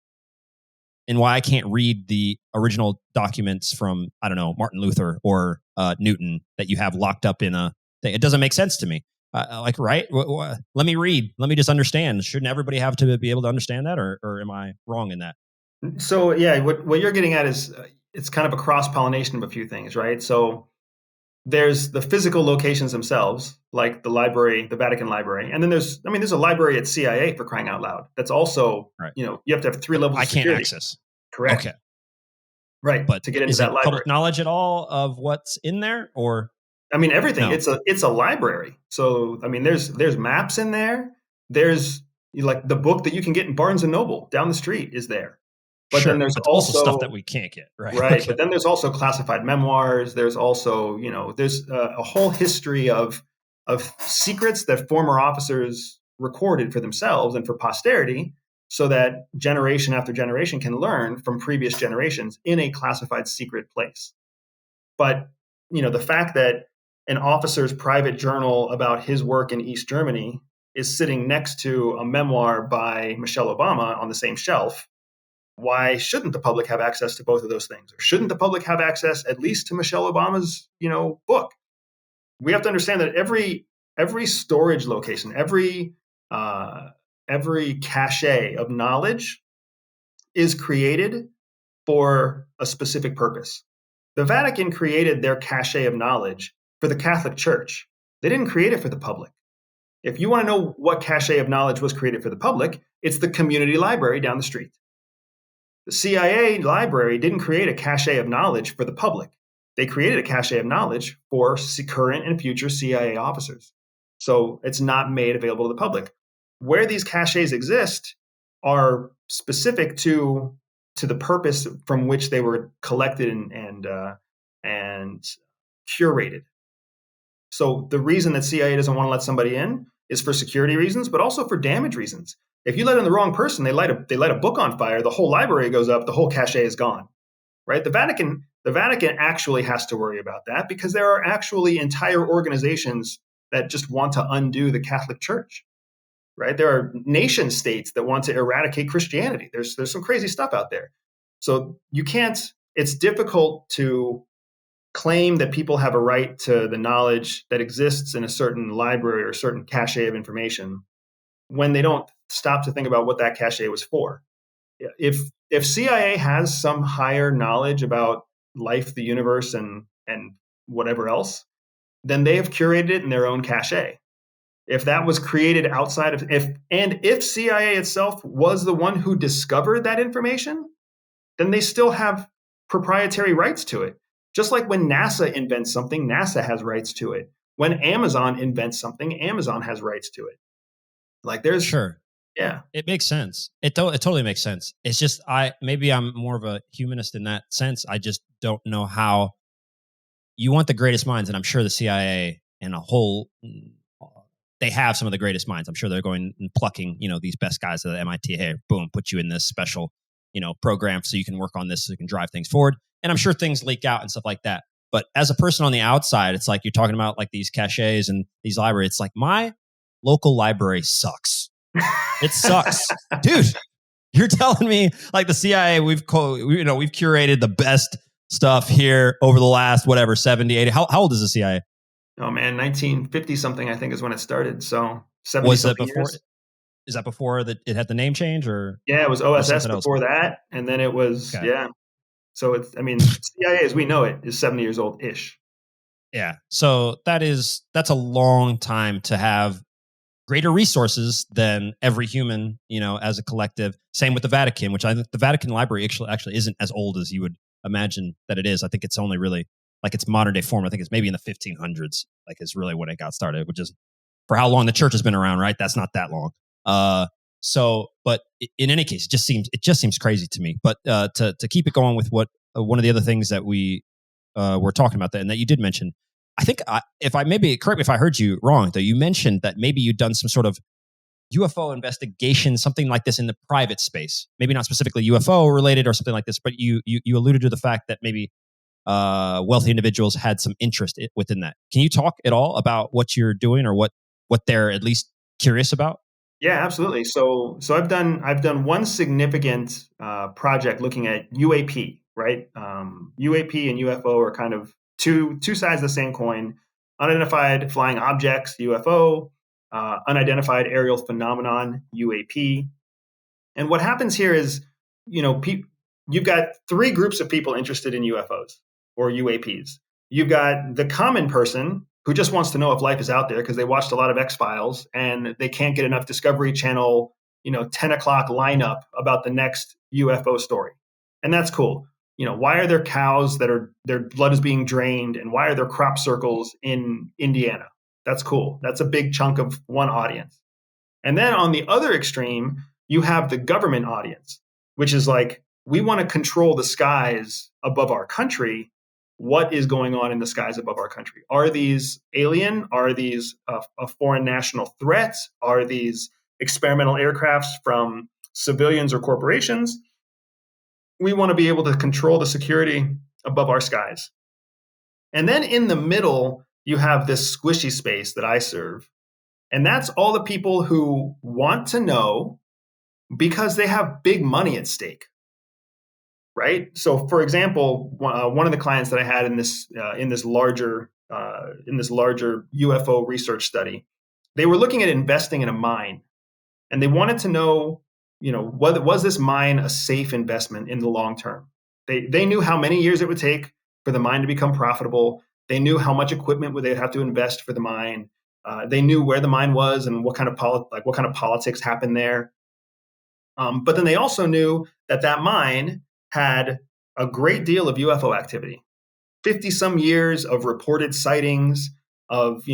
and why I can't read the original documents from, I don't know, Martin Luther or Newton that you have locked up in a thing. It doesn't make sense to me. Right? Let me read. Let me just understand. Shouldn't everybody have to be able to understand that, or am I wrong in that? So, yeah, what you're getting at is it's kind of a cross-pollination of a few things, right? So there's the physical locations themselves, like the library, the Vatican library. And then there's a library at CIA, for crying out loud. That's also, right. You have to have 3 levels of security. I can't access. Correct. Okay. Right. But to get into is that it library. Public knowledge at all of what's in there, or? I mean, everything. No. It's a library. So, I mean, there's maps in there. There's like the book that you can get in Barnes and Noble down the street is there. But sure, then there's but also stuff that we can't get, right? Right. Okay. But then there's also classified memoirs. There's also, there's a whole history of secrets that former officers recorded for themselves and for posterity, so that generation after generation can learn from previous generations in a classified secret place. But, the fact that an officer's private journal about his work in East Germany is sitting next to a memoir by Michelle Obama on the same shelf, why shouldn't the public have access to both of those things? Or shouldn't the public have access at least to Michelle Obama's, book? We have to understand that every storage location, every cache of knowledge is created for a specific purpose. The Vatican created their cache of knowledge for the Catholic Church. They didn't create it for the public. If you want to know what cache of knowledge was created for the public, it's the community library down the street. The CIA library didn't create a cache of knowledge for the public. They created a cache of knowledge for current and future CIA officers. So it's not made available to the public. Where these caches exist are specific to the purpose from which they were collected and curated. So the reason that CIA doesn't want to let somebody in is for security reasons, but also for damage reasons. If you let in the wrong person, they light a book on fire, the whole library goes up, the whole cache is gone, right? The Vatican The Vatican actually has to worry about that because there are actually entire organizations that just want to undo the Catholic Church, right? There are nation states that want to eradicate Christianity. There's some crazy stuff out there. So you can't, it's difficult to claim that people have a right to the knowledge that exists in a certain library or a certain cache of information when they don't stop to think about what that cache was for. If CIA has some higher knowledge about life, the universe, and whatever else, then they have curated it in their own cache. If that was created outside of if CIA itself was the one who discovered that information, then they still have proprietary rights to it. Just like when NASA invents something, NASA has rights to it. When Amazon invents something, Amazon has rights to it. Like there's sure. Yeah. It makes sense. It totally makes sense. It's just maybe I'm more of a humanist in that sense. I just don't know how you want the greatest minds, and I'm sure the CIA and they have some of the greatest minds. I'm sure they're going and plucking, these best guys at the MIT. Hey, boom, put you in this special, program so you can work on this, so you can drive things forward. And I'm sure things leak out and stuff like that. But as a person on the outside, it's like you're talking about like these caches and these libraries. It's like my local library sucks. It sucks, dude. You're telling me like the CIA, we've curated the best stuff here over the last 70, 80. How old is the CIA? Oh man, 1950 something I think is when it started. So 70 was that something before? Years. Is that before that it had the name change or? Yeah, it was OSS before that, and then it was So it's CIA as we know it is 70 years old ish. Yeah, so that's a long time to have greater resources than every human, as a collective. Same with the Vatican, which I think the Vatican Library actually isn't as old as you would imagine that it is. I think it's only really like its modern day form. I think it's maybe in the 1500s, like is really when it got started, which is for how long the church has been around, right? That's not that long. But in any case, it just seems crazy to me. But to keep it going with what one of the other things that we were talking about and that you did mention, I think correct me if I heard you wrong, though. You mentioned that maybe you'd done some sort of UFO investigation, something like this in the private space, maybe not specifically UFO related or something like this, but you alluded to the fact that maybe wealthy individuals had some interest within that. Can you talk at all about what you're doing or what they're at least curious about? Yeah, absolutely. So I've done one significant project looking at UAP, right? UAP and UFO are kind of two sides of the same coin. Unidentified flying objects, UFO, unidentified aerial phenomenon, UAP. And what happens here is, you've got three groups of people interested in UFOs or UAPs. You've got the common person who just wants to know if life is out there because they watched a lot of X-Files and they can't get enough Discovery Channel, 10 o'clock lineup about the next UFO story. And that's cool. Why are there cows their blood is being drained, and why are there crop circles in Indiana? That's cool. That's a big chunk of one audience. And then on the other extreme, you have the government audience, which is like, we want to control the skies above our country. What is going on in the skies above our country? Are these alien? Are these a foreign national threat? Are these experimental aircrafts from civilians or corporations? We want to be able to control the security above our skies. And then in the middle, you have this squishy space that I serve. And that's all the people who want to know because they have big money at stake. Right. So, for example, one of the clients that I had in this larger UFO research study, they were looking at investing in a mine, and they wanted to know, was this mine a safe investment in the long term? They knew how many years it would take for the mine to become profitable. They knew how much equipment would they have to invest for the mine. They knew where the mine was and what kind of politics happened there. But then they also knew that mine had a great deal of UFO activity, 50 some years of reported sightings of,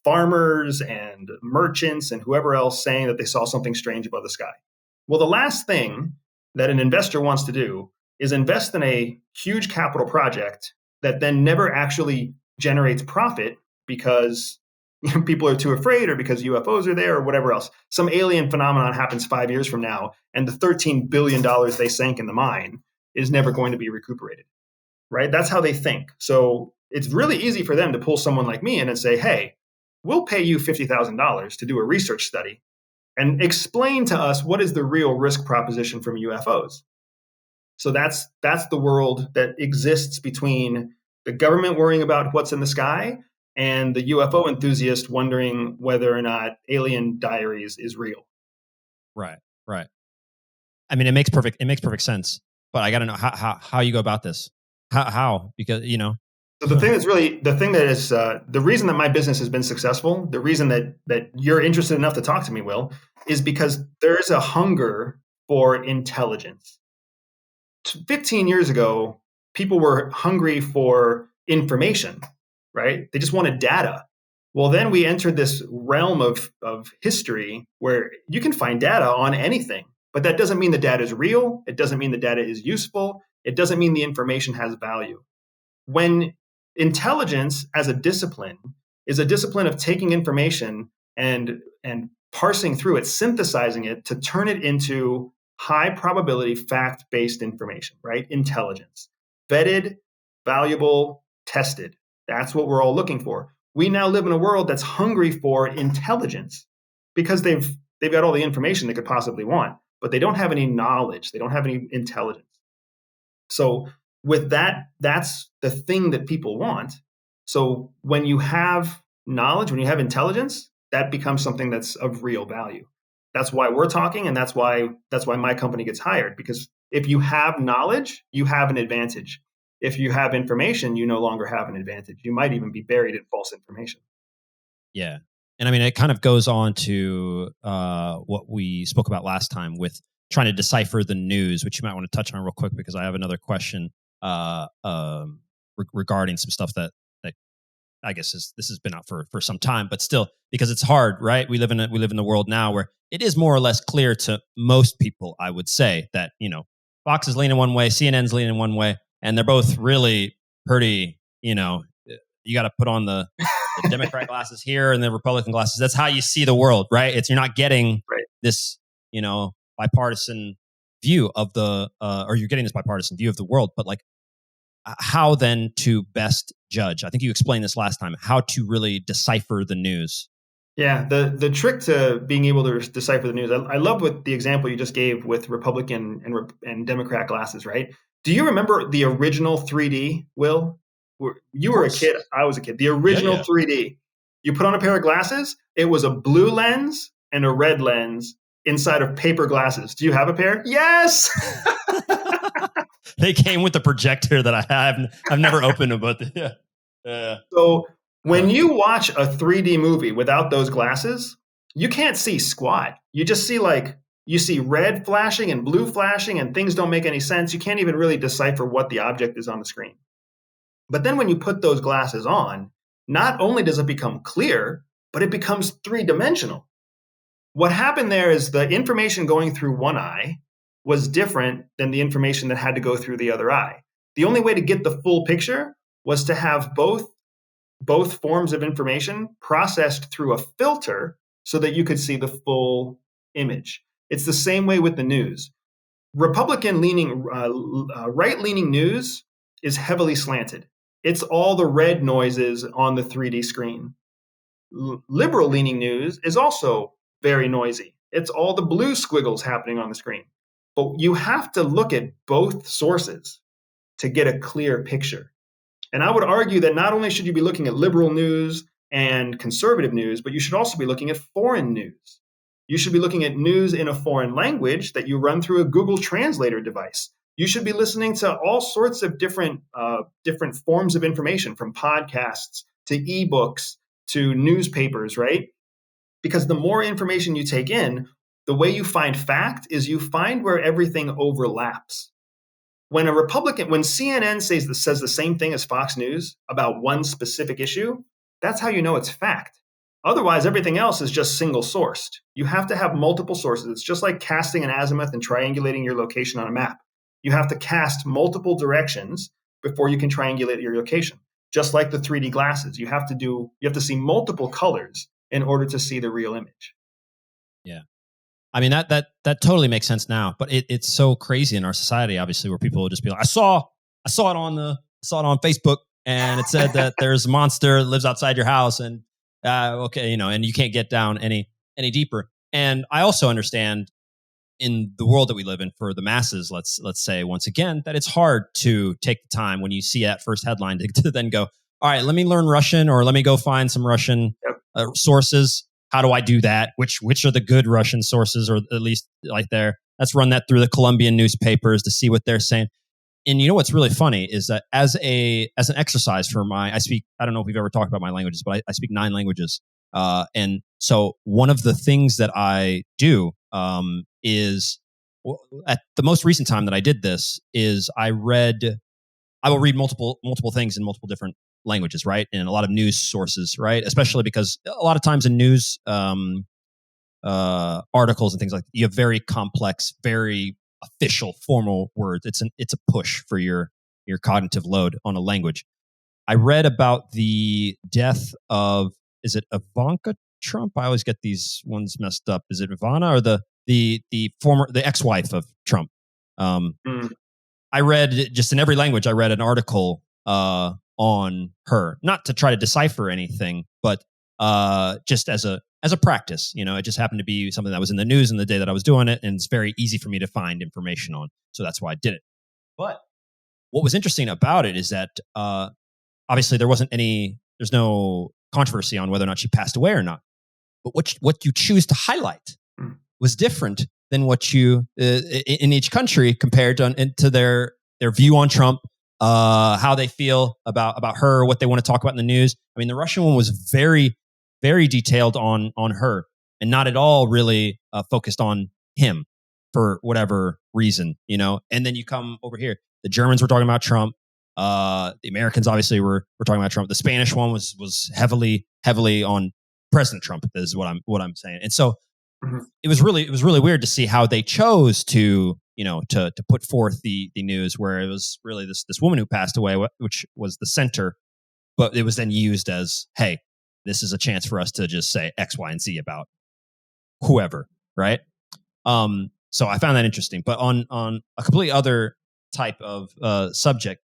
farmers and merchants and whoever else saying that they saw something strange above the sky. Well, the last thing that an investor wants to do is invest in a huge capital project that then never actually generates profit because people are too afraid or because UFOs are there or whatever else. Some alien phenomenon happens 5 years from now, and the $13 billion they sank in the mine is never going to be recuperated. right? That's how they think. So it's really easy for them to pull someone like me in and say, hey, we'll pay you $50,000 to do a research study and explain to us what is the real risk proposition from UFOs. So that's the world that exists between the government worrying about what's in the sky and the UFO enthusiast wondering whether or not Alien Diaries is real. Right. I mean, it makes perfect sense. But I got to know how you go about this. How? Because So the thing that is the reason that my business has been successful, the reason that you're interested enough to talk to me, Will, is because there is a hunger for intelligence. 15 years ago, people were hungry for information, right? They just wanted data. Well, then we entered this realm of history where you can find data on anything, but that doesn't mean the data is real. It doesn't mean the data is useful. It doesn't mean the information has value. When intelligence as a discipline is a discipline of taking information and parsing through it, synthesizing it to turn it into high probability fact-based information, right? Intelligence. Vetted, valuable, tested. That's what we're all looking for. We now live in a world that's hungry for intelligence because they've got all the information they could possibly want, but they don't have any knowledge. They don't have any intelligence. So with that, that's the thing that people want. So when you have knowledge, when you have intelligence, that becomes something that's of real value. That's why we're talking, and that's why my company gets hired, because if you have knowledge, you have an advantage. If you have information, you no longer have an advantage. You might even be buried in false information. Yeah. And I mean, it kind of goes on to what we spoke about last time with trying to decipher the news, which you might want to touch on real quick, because I have another question regarding some stuff that I guess this has been out for some time, but still, because it's hard, right? We live in the world now where it is more or less clear to most people, I would say, that Fox is leaning one way, CNN's leaning one way, and they're both really pretty. You got to put on the Democrat glasses here and the Republican glasses. That's how you see the world, right? You're not getting this, bipartisan view of the, or you're getting this bipartisan view of the world, but like, how then to best judge? I think you explained this last time, how to really decipher the news. Yeah, the trick to being able to decipher the news, I love what the example you just gave with Republican and Democrat glasses, right? Do you remember the original 3D, Will? You were a kid, I was a kid. The original 3D. You put on a pair of glasses, it was a blue lens and a red lens inside of paper glasses. Do you have a pair? Yes! They came with the projector that I have. I've never opened them, but yeah. So when you watch a 3D movie without those glasses, you can't see squat. You just see you see red flashing and blue flashing and things don't make any sense. You can't even really decipher what the object is on the screen. But then when you put those glasses on, not only does it become clear, but it becomes three-dimensional. What happened there is the information going through one eye was different than the information that had to go through the other eye. The only way to get the full picture was to have both forms of information processed through a filter so that you could see the full image. It's the same way with the news. Republican-leaning, right-leaning news is heavily slanted. It's all the red noises on the 3D screen. Liberal-leaning news is also very noisy. It's all the blue squiggles happening on the screen. But you have to look at both sources to get a clear picture. And I would argue that not only should you be looking at liberal news and conservative news, but you should also be looking at foreign news. You should be looking at news in a foreign language that you run through a Google Translator device. You should be listening to all sorts of different forms of information, from podcasts to ebooks to newspapers, right? Because the more information you take in, the way you find fact is you find where everything overlaps. When CNN says the same thing as Fox News about one specific issue, that's how you know it's fact. Otherwise, everything else is just single sourced. You have to have multiple sources. It's just like casting an azimuth and triangulating your location on a map. You have to cast multiple directions before you can triangulate your location. Just like the 3D glasses, you have to see multiple colors in order to see the real image. Yeah. I mean, that totally makes sense now, but it's so crazy in our society, obviously, where people will just be like, I saw it on the saw it on Facebook, and it said that there's a monster that lives outside your house, and and you can't get down any deeper. And I also understand in the world that we live in, for the masses, let's say once again, that it's hard to take the time when you see that first headline to then go, all right, let me learn Russian, or let me go find some Russian sources. How do I do that? Which are the good Russian sources, or at least like let's run that through the Colombian newspapers to see what they're saying. And you know what's really funny is that as an exercise for I don't know if we've ever talked about my languages, but I speak 9 languages. And so one of the things that I do is, at the most recent time that I did this, is I will read multiple things in multiple different languages, right? And a lot of news sources, right? Especially because a lot of times in news articles and things like that, you have very complex, very official, formal words. It's a push for your cognitive load on a language. I read about the death of, is it Ivanka Trump? I always get these ones messed up. Is it Ivana, or the ex-wife of Trump? I read, just in every language, I read an article on her, not to try to decipher anything, but just as a practice. It just happened to be something that was in the news in the day that I was doing it, and it's very easy for me to find information on. So that's why I did it. But what was interesting about it is that obviously there's no controversy on whether or not she passed away or not. But what you choose to highlight was different than what you in each country, compared to their view on Trump, how they feel about her, what they want to talk about in the news. I mean, the Russian one was very, very detailed on her, and not at all really focused on him for whatever reason, And then you come over here, the Germans were talking about Trump. The Americans obviously were talking about Trump. The Spanish one was heavily on President Trump, is what I'm saying. And so it was really weird to see how they chose to put forth the news, where it was really this woman who passed away, which was the center, but it was then used as, hey, this is a chance for us to just say X, Y, and Z about whoever, right? So I found that interesting. But on a completely other type of subject,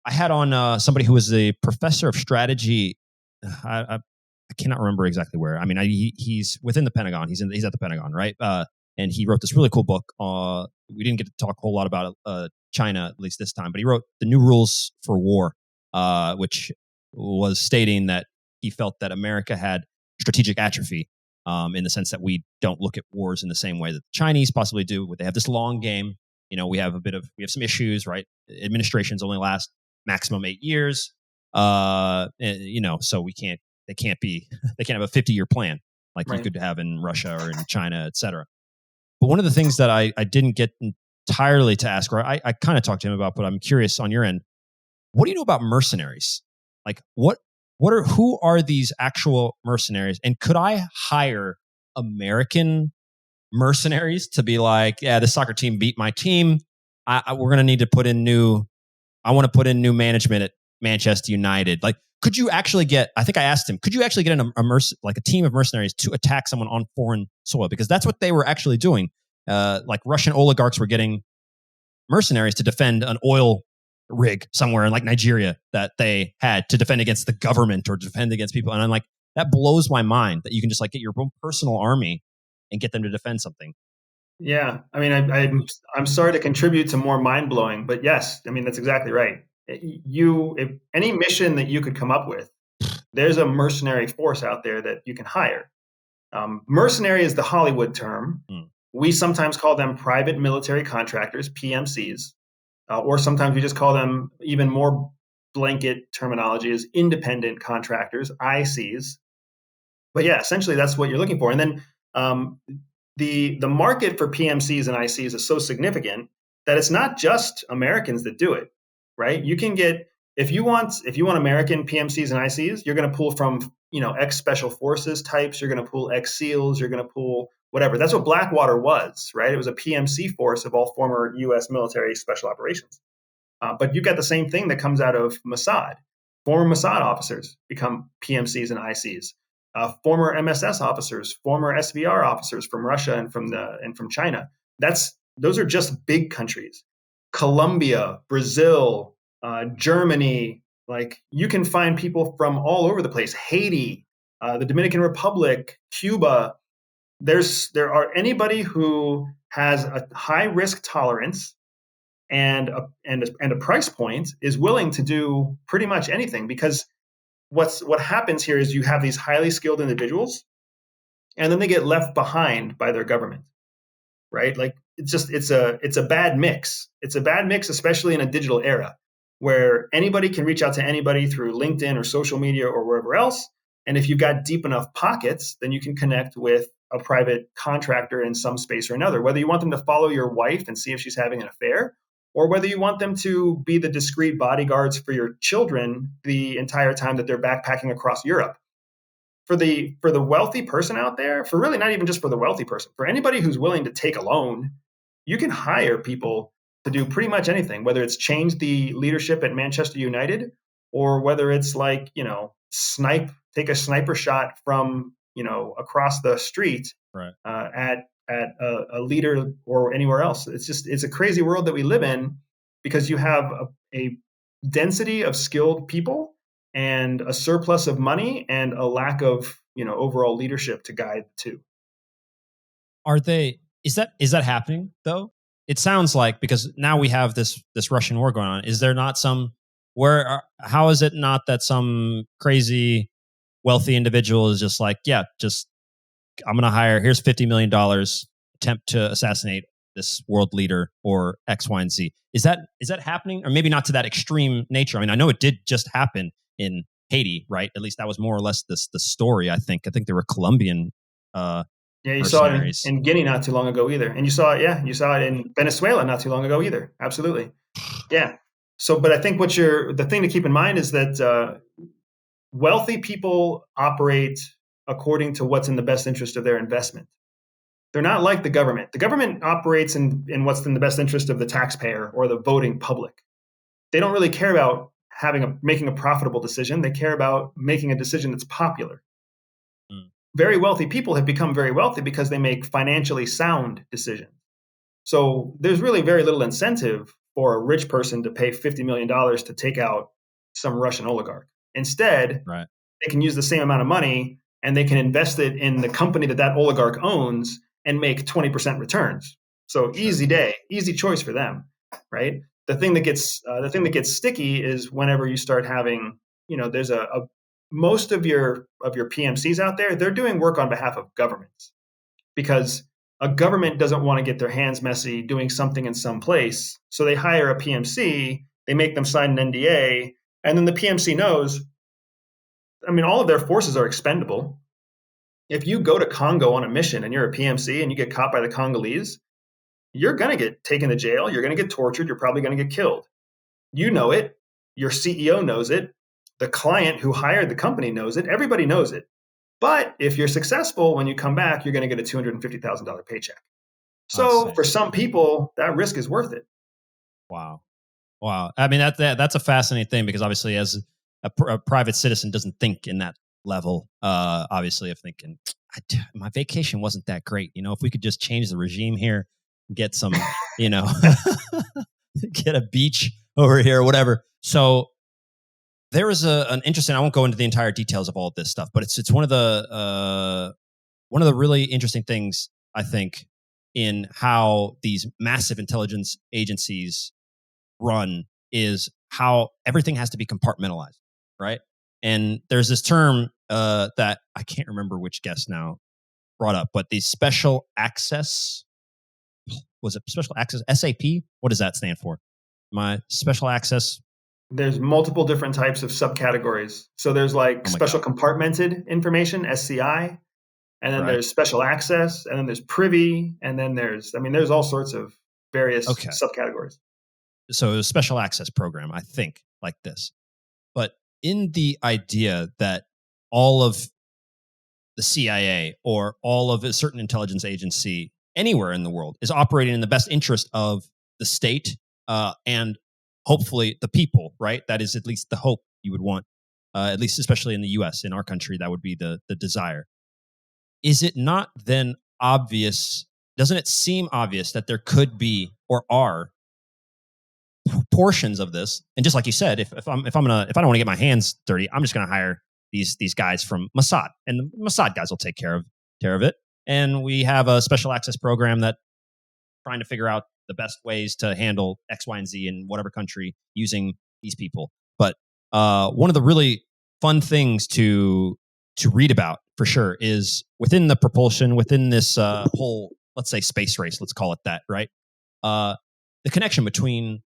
I had on somebody who was a professor of strategy. I cannot remember exactly where. I mean, he's within the Pentagon. He's at the Pentagon, right? And he wrote this really cool book. We didn't get to talk a whole lot about China, at least this time, but he wrote The New Rules for War, which was stating that he felt that America had strategic atrophy, in the sense that we don't look at wars in the same way that the Chinese possibly do. They have this long game. We have some issues, right? Administrations only last maximum 8 years. So they can't have a 50-year plan like you could have in Russia or in China, et cetera. But one of the things that I didn't get entirely to ask, or I kind of talked to him about, but I'm curious on your end, what do you know about mercenaries? Like who are these actual mercenaries? And could I hire American mercenaries to be like, yeah, the soccer team beat my team. We're going to need to I want to put in new management at Manchester United. Like, could you actually get, I think I asked him, could you actually get a team of mercenaries to attack someone on foreign soil? Because that's what they were actually doing. Like Russian oligarchs were getting mercenaries to defend an oil rig somewhere in like Nigeria that they had to defend against the government or defend against people. And I'm like, that blows my mind that you can just like get your own personal army and get them to defend something. Yeah. I mean, I'm sorry to contribute to more mind blowing, but yes, I mean, that's exactly right. If any mission that you could come up with, there's a mercenary force out there that you can hire. Mercenary is the Hollywood term. We sometimes call them private military contractors, PMCs, or sometimes we just call them, even more blanket terminology, is independent contractors, ICs. But yeah, essentially that's what you're looking for. And then the market for PMCs and ICs is so significant that it's not just Americans that do it, right? You can get, if you want American PMCs and ICs, you're going to pull from, ex special forces types. You're going to pull ex SEALs. You're going to pull whatever. That's what Blackwater was, right? It was a PMC force of all former U.S. military special operations. But you got the same thing that comes out of Mossad. Former Mossad officers become PMCs and ICs. Former MSS officers, former SVR officers from Russia and from China. Those are just big countries. Colombia, Brazil, Germany. Like you can find people from all over the place. Haiti, the Dominican Republic, Cuba. There are anybody who has a high risk tolerance and a price point is willing to do pretty much anything, because what happens here is you have these highly skilled individuals and then they get left behind by their government, right? Like it's a bad mix. It's a bad mix, especially in a digital era where anybody can reach out to anybody through LinkedIn or social media or wherever else. And if you've got deep enough pockets, then you can connect with a private contractor in some space or another, whether you want them to follow your wife and see if she's having an affair, or whether you want them to be the discreet bodyguards for your children the entire time that they're backpacking across Europe. For the wealthy person out there, for really not even just for the wealthy person, for anybody who's willing to take a loan, you can hire people to do pretty much anything, whether it's change the leadership at Manchester United, or whether it's like, take a sniper shot from, across the street right. at a leader or anywhere else. It's a crazy world that we live in, because you have a density of skilled people and a surplus of money and a lack of, overall leadership to guide the two. Is that happening though? It sounds like, because now we have this Russian war going on. Is there not how is it not that some crazy wealthy individual is just like, yeah, I'm going to hire, here's $50 million, attempt to assassinate this world leader or X, Y, and Z. Is that happening? Or maybe not to that extreme nature. I mean, I know it did just happen in Haiti, right? At least that was more or less the story, I think. I think there were Colombian you saw it in Guinea not too long ago either. And you saw it in Venezuela not too long ago either. Absolutely. Yeah. So, but I think the thing to keep in mind is that wealthy people operate according to what's in the best interest of their investment. They're not like the government. The government operates in what's in the best interest of the taxpayer or the voting public. They don't really care about making a profitable decision. They care about making a decision that's popular. Very wealthy people have become very wealthy because they make financially sound decisions. So there's really very little incentive for a rich person to pay $50 million to take out some Russian oligarch. Instead, right, they can use the same amount of money and they can invest it in the company that oligarch owns and make 20% returns. So easy day, easy choice for them, right? The thing that gets sticky is whenever you start having, there's most of your PMCs out there, they're doing work on behalf of governments, because a government doesn't want to get their hands messy doing something in some place. So they hire a PMC, they make them sign an NDA, and then the PMC knows, all of their forces are expendable. If you go to Congo on a mission and you're a PMC and you get caught by the Congolese, you're going to get taken to jail. You're going to get tortured. You're probably going to get killed. You know it. Your CEO knows it. The client who hired the company knows it. Everybody knows it. But if you're successful, when you come back, you're going to get a $250,000 paycheck. So for some people, that risk is worth it. Wow. I mean, that's a fascinating thing, because obviously as a private citizen doesn't think in that level, obviously of thinking, my vacation wasn't that great. If we could just change the regime here, get some, get a beach over here or whatever. So there is an interesting, I won't go into the entire details of all of this stuff, but it's one of the really interesting things, I think, in how these massive intelligence agencies run, is how everything has to be compartmentalized, right? And there's this term that I can't remember which guest now brought up, but the special access, was it special access, SAP? What does that stand for? My special access. There's multiple different types of subcategories. So there's special compartmented information, SCI, and then there's special access, and then there's privy, and then there's all sorts of various subcategories. So a special access program, I think, like this. But in the idea that all of the CIA or all of a certain intelligence agency anywhere in the world is operating in the best interest of the state and hopefully the people, right? That is at least the hope you would want, at least especially in the US, in our country, that would be the desire. Is it not then obvious, doesn't it seem obvious that there could be or are portions of this. And just like you said, if I don't want to get my hands dirty, I'm just going to hire these guys from Mossad, and the Mossad guys will take care of it. And we have a special access program that trying to figure out the best ways to handle X, Y, and Z in whatever country using these people. But one of the really fun things to read about for sure is within the propulsion, within this whole, let's say, space race, let's call it that, right? The connection between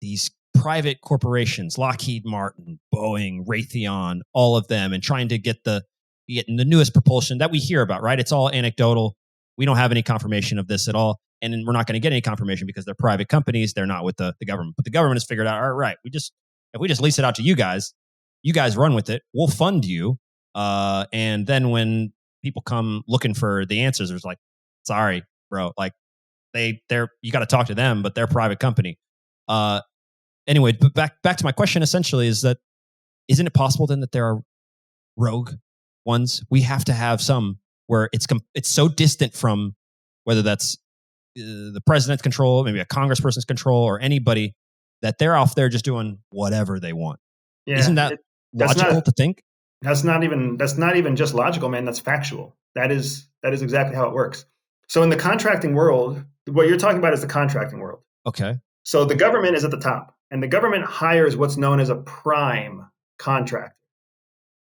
these private corporations, Lockheed Martin, Boeing, Raytheon, all of them, and trying to get the newest propulsion that we hear about, right? It's all anecdotal. We don't have any confirmation of this at all. And we're not going to get any confirmation because they're private companies. They're not with the government. But the government has figured out, all right, if we just lease it out to you guys run with it. We'll fund you. And then when people come looking for the answers, it's like, sorry, bro. Like they're you got to talk to them, but they're a private company. Anyway, but back to my question essentially is that, isn't it possible then that there are rogue ones? We have to have some where it's so distant from whether that's the president's control, maybe a congressperson's control, or anybody, that they're off there just doing whatever they want. Yeah, isn't that logical to think? That's not even just logical, man. That's factual. That is exactly how it works. So in the contracting world, what you're talking about is the contracting world. Okay. So the government is at the top, and the government hires what's known as a prime contractor.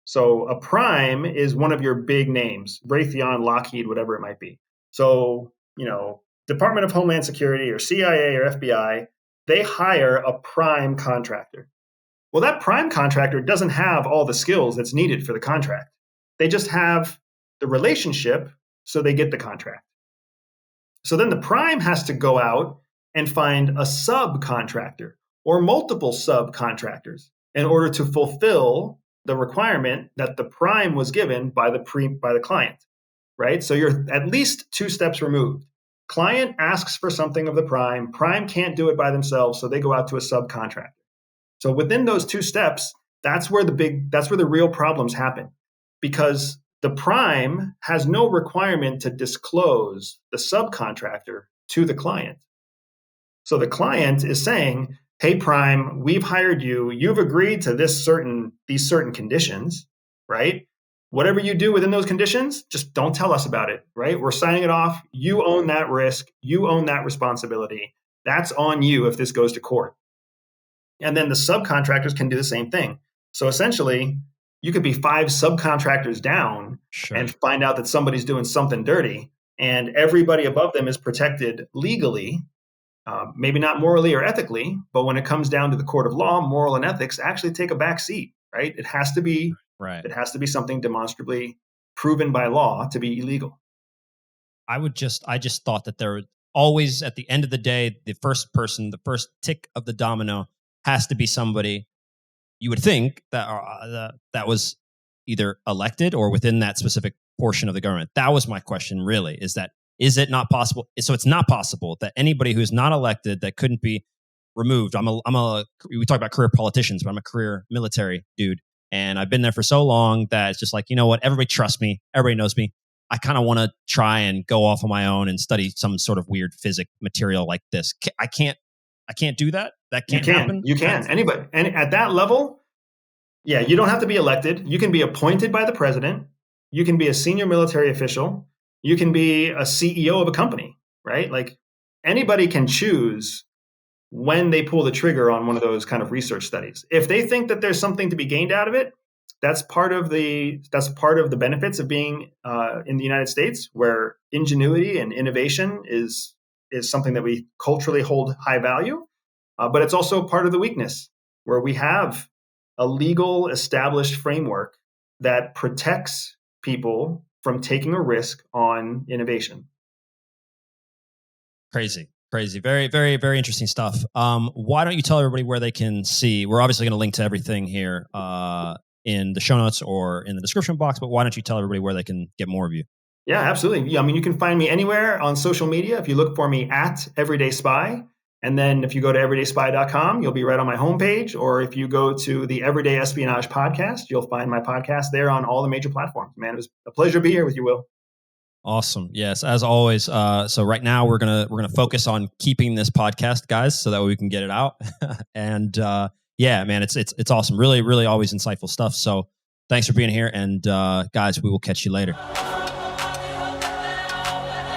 So a prime is one of your big names, Raytheon, Lockheed, whatever it might be. So, Department of Homeland Security or CIA or FBI, they hire a prime contractor. Well, that prime contractor doesn't have all the skills that's needed for the contract. They just have the relationship, so they get the contract. So then the prime has to go out and find a subcontractor or multiple subcontractors in order to fulfill the requirement that the prime was given by the client, right? So you're at least 2 steps removed. Client asks for something of the prime. Prime can't do it by themselves, so they go out to a subcontractor. So within those 2 steps, that's where the real problems happen, because the prime has no requirement to disclose the subcontractor to the client. So the client is saying, hey, prime, we've hired you. You've agreed to these certain conditions, right? Whatever you do within those conditions, just don't tell us about it, right? We're signing it off. You own that risk. You own that responsibility. That's on you if this goes to court. And then the subcontractors can do the same thing. So essentially, you could be 5 subcontractors down and find out that somebody's doing something dirty, and everybody above them is protected legally, maybe not morally or ethically, but when it comes down to the court of law, moral and ethics actually take a back seat, right? It has to be something demonstrably proven by law to be illegal. I just thought that there would always, at the end of the day, the first tick of the domino has to be somebody you would think that was either elected or within that specific portion of the government. That was my question, really, is it not possible? So it's not possible that anybody who's not elected that couldn't be removed. We talk about career politicians, but I'm a career military dude. And I've been there for so long that it's just like, you know what? Everybody trusts me. Everybody knows me. I kind of want to try and go off on my own and study some sort of weird physics material like this. I can't do that. That can't happen. You can. Anybody. And at that level, yeah, you don't have to be elected. You can be appointed by the president. You can be a senior military official. You can be a CEO of a company, right? Like anybody can choose when they pull the trigger on one of those kind of research studies. If they think that there's something to be gained out of it, that's part of the benefits of being in the United States, where ingenuity and innovation is something that we culturally hold high value. But it's also part of the weakness, where we have a legal established framework that protects people from taking a risk on innovation. Crazy. Very, very, very interesting stuff. Why don't you tell everybody where they can see? We're obviously going to link to everything here in the show notes or in the description box, but why don't you tell everybody where they can get more of you? Yeah, absolutely. Yeah, I mean, you can find me anywhere on social media. If you look for me at Everyday Spy, and then if you go to everydayspy.com, you'll be right on my homepage. Or if you go to the Everyday Espionage podcast, you'll find my podcast there on all the major platforms. Man, it was a pleasure to be here with you, Will. Awesome. Yes, as always. So right now we're gonna focus on keeping this podcast, guys, so that way we can get it out. And yeah, man, it's awesome. Really, really always insightful stuff. So thanks for being here, and guys, we will catch you later.